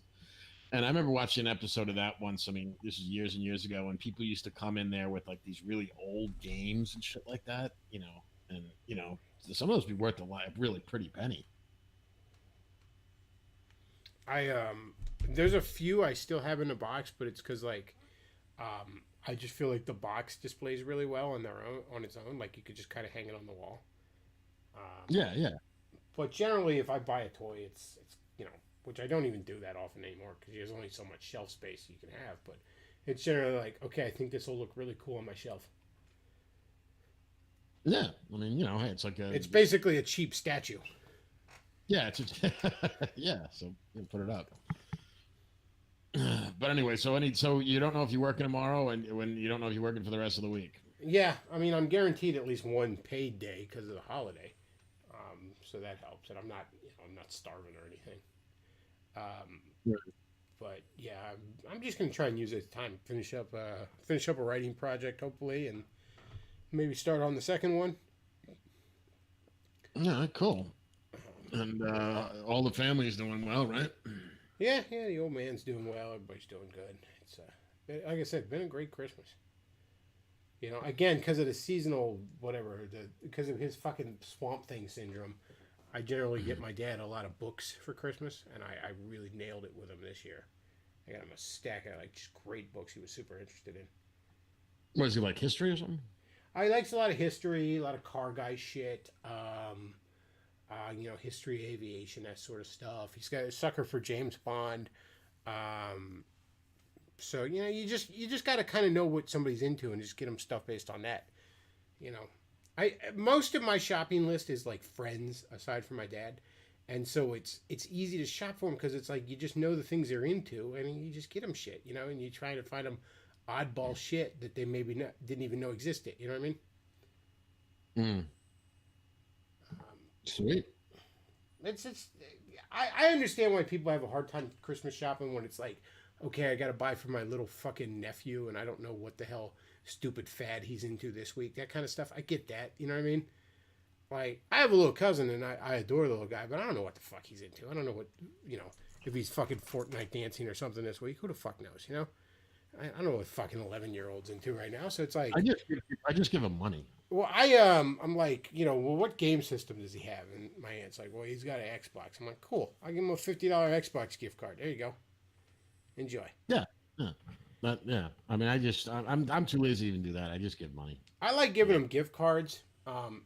And I remember watching an episode of that once. I mean, this is years and years ago, and people used to come in there with like these really old games and shit like that, and some of those be worth a really pretty penny. There's a few I still have in the box, but it's because like, I just feel like the box displays really well on its own. Like, you could just kind of hang it on the wall. Yeah. But generally, if I buy a toy, it's which I don't even do that often anymore because there's only so much shelf space you can have. But it's generally like, okay, I think this will look really cool on my shelf. Yeah, I mean, hey, it's like it's basically a cheap statue. Yeah, yeah. So you put it up. But anyway, so you don't know if you're working tomorrow, and when you don't know if you're working for the rest of the week. Yeah, I mean, I'm guaranteed at least one paid day because of the holiday, so that helps. And I'm not starving or anything. Right. But yeah, I'm just gonna try and use it as time finish up a writing project hopefully, and maybe start on the second one. Yeah, cool. And all the family's doing well, right? Yeah, the old man's doing well. Everybody's doing good. It's like I said, been a great Christmas. Again, because of the seasonal whatever, because of his fucking Swamp Thing syndrome, I generally get my dad a lot of books for Christmas, and I really nailed it with him this year. I got him a stack of like just great books he was super interested in. What is he, like, history or something? He likes a lot of history, a lot of car guy shit, history, aviation, that sort of stuff. He's got a sucker for James Bond. So, you just got to kind of know what somebody's into and just get them stuff based on that. Most of my shopping list is like friends aside from my dad. And so it's easy to shop for them because it's like you just know the things they're into and you just get them shit, and you try to find them oddball shit that they maybe didn't even know existed. You know what I mean? Sweet. I understand why people have a hard time Christmas shopping when it's like, okay, I got to buy for my little fucking nephew and I don't know what the hell stupid fad he's into this week. That kind of stuff. I get that. You know what I mean? Like, I have a little cousin and I adore the little guy, but I don't know what the fuck he's into. I don't know what, if he's fucking Fortnite dancing or something this week. Who the fuck knows, I don't know what fucking 11-year-old's into right now. So it's like, I just give him money. Well, I'm like, what game system does he have? And my aunt's like, well, he's got an Xbox. I'm like, cool. I'll give him a $50 Xbox gift card. There you go. Enjoy. Yeah. Yeah. I mean, I'm too lazy to even do that. I just give money. I like giving him gift cards,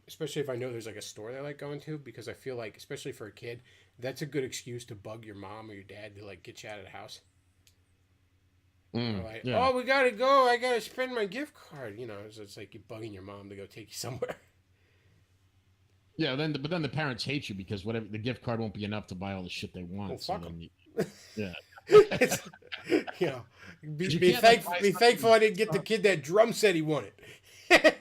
especially if I know there's like a store they like going to, because I feel like, especially for a kid, that's a good excuse to bug your mom or your dad to like get you out of the house. Like, yeah. Oh, we gotta go. I gotta spend my gift card. So it's like you're bugging your mom to go take you somewhere. Yeah, but then the parents hate you because whatever the gift card won't be enough to buy all the shit they want. Well, fuck them. Yeah. Be thankful I didn't get the kid that drum set he wanted.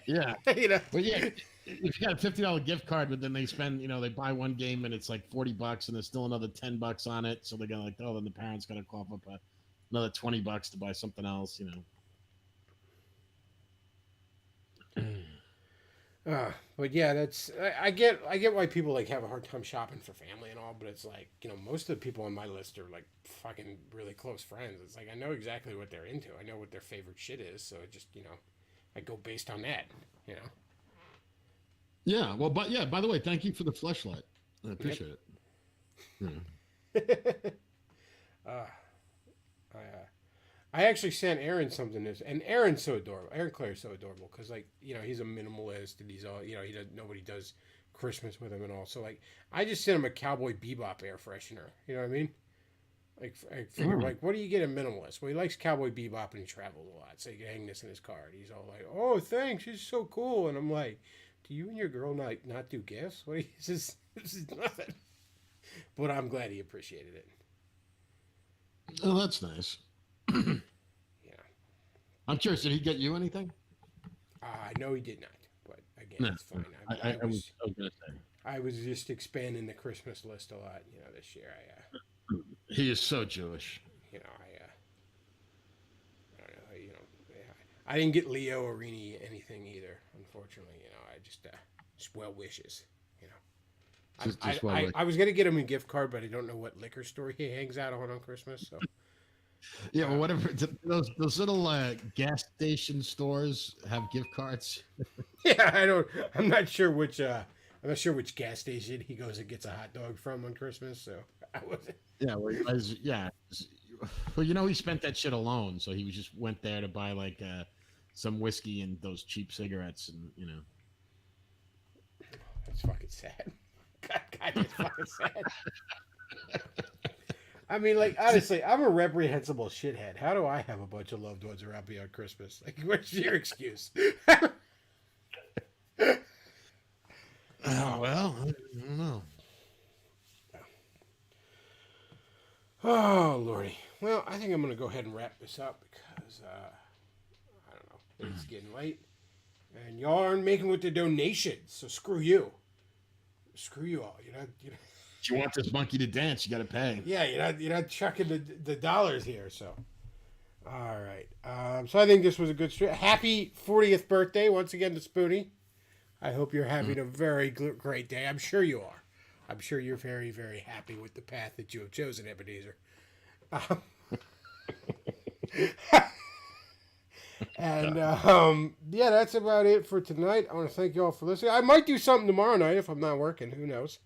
Yeah. Well, yeah. If you got a $50 gift card, but then they spend, they buy one game and it's like $40, and there's still another $10 on it, so they're gonna like, then the parents gotta cough up another $20 to buy something else, But yeah, that's I get why people like have a hard time shopping for family and all, but it's like, you know, most of the people on my list are like fucking really close friends. It's like I know exactly what they're into. I know what their favorite shit is, so it just, you know, I go based on that, you know. Yeah, well, but yeah, by the way, thank you for the fleshlight. I appreciate it. Yeah. I actually sent Aaron something this, and Aaron's so adorable. Aaron Claire's so adorable because, like, you know, he's a minimalist and he's all, you know, nobody does Christmas with him and all. So like, I just sent him a Cowboy Bebop air freshener. You know what I mean? Like, I figure, like, what do you get a minimalist? Well, he likes Cowboy Bebop and he travels a lot, so you can hang this in his car. And he's all like, "Oh, thanks, it's so cool." And I'm like, "Do you and your girl not do gifts? What? This is nothing." But I'm glad he appreciated it. Oh, that's nice. Yeah. I'm curious, did he get you anything? No, he did not. But again, it's fine. I was gonna say. I was just expanding the Christmas list a lot, you know, this year. He is so Jewish. You know, I don't know, you know, I didn't get Leo or Rini anything either, unfortunately. You know, I just well wishes. You know, I was gonna get him a gift card, but I don't know what liquor store he hangs out on Christmas. So. Yeah, well, whatever. Those little gas station stores have gift cards. Yeah, I'm not sure which. I'm not sure which gas station he goes and gets a hot dog from on Christmas. So I wasn't. Yeah, well, well, you know, he spent that shit alone, so he just went there to buy like some whiskey and those cheap cigarettes, and you know. That's fucking sad. God, that's fucking sad. I mean, like, honestly, I'm a reprehensible shithead. How do I have a bunch of loved ones around me on Christmas? Like, what's your excuse? Oh, well, I don't know. Oh, Lordy. Well, I think I'm going to go ahead and wrap this up because, I don't know, it's getting late. And y'all aren't making with the donations, so screw you. Screw you all. If you want this monkey to dance, you got to pay. Yeah, you're not chucking the dollars here. So, all right. So I think this was a good stream. Happy 40th birthday once again to Spoonie. I hope you're having a very great day. I'm sure you are. I'm sure you're very, very happy with the path that you have chosen, Ebenezer. And yeah, that's about it for tonight. I want to thank you all for listening. I might do something tomorrow night if I'm not working. Who knows?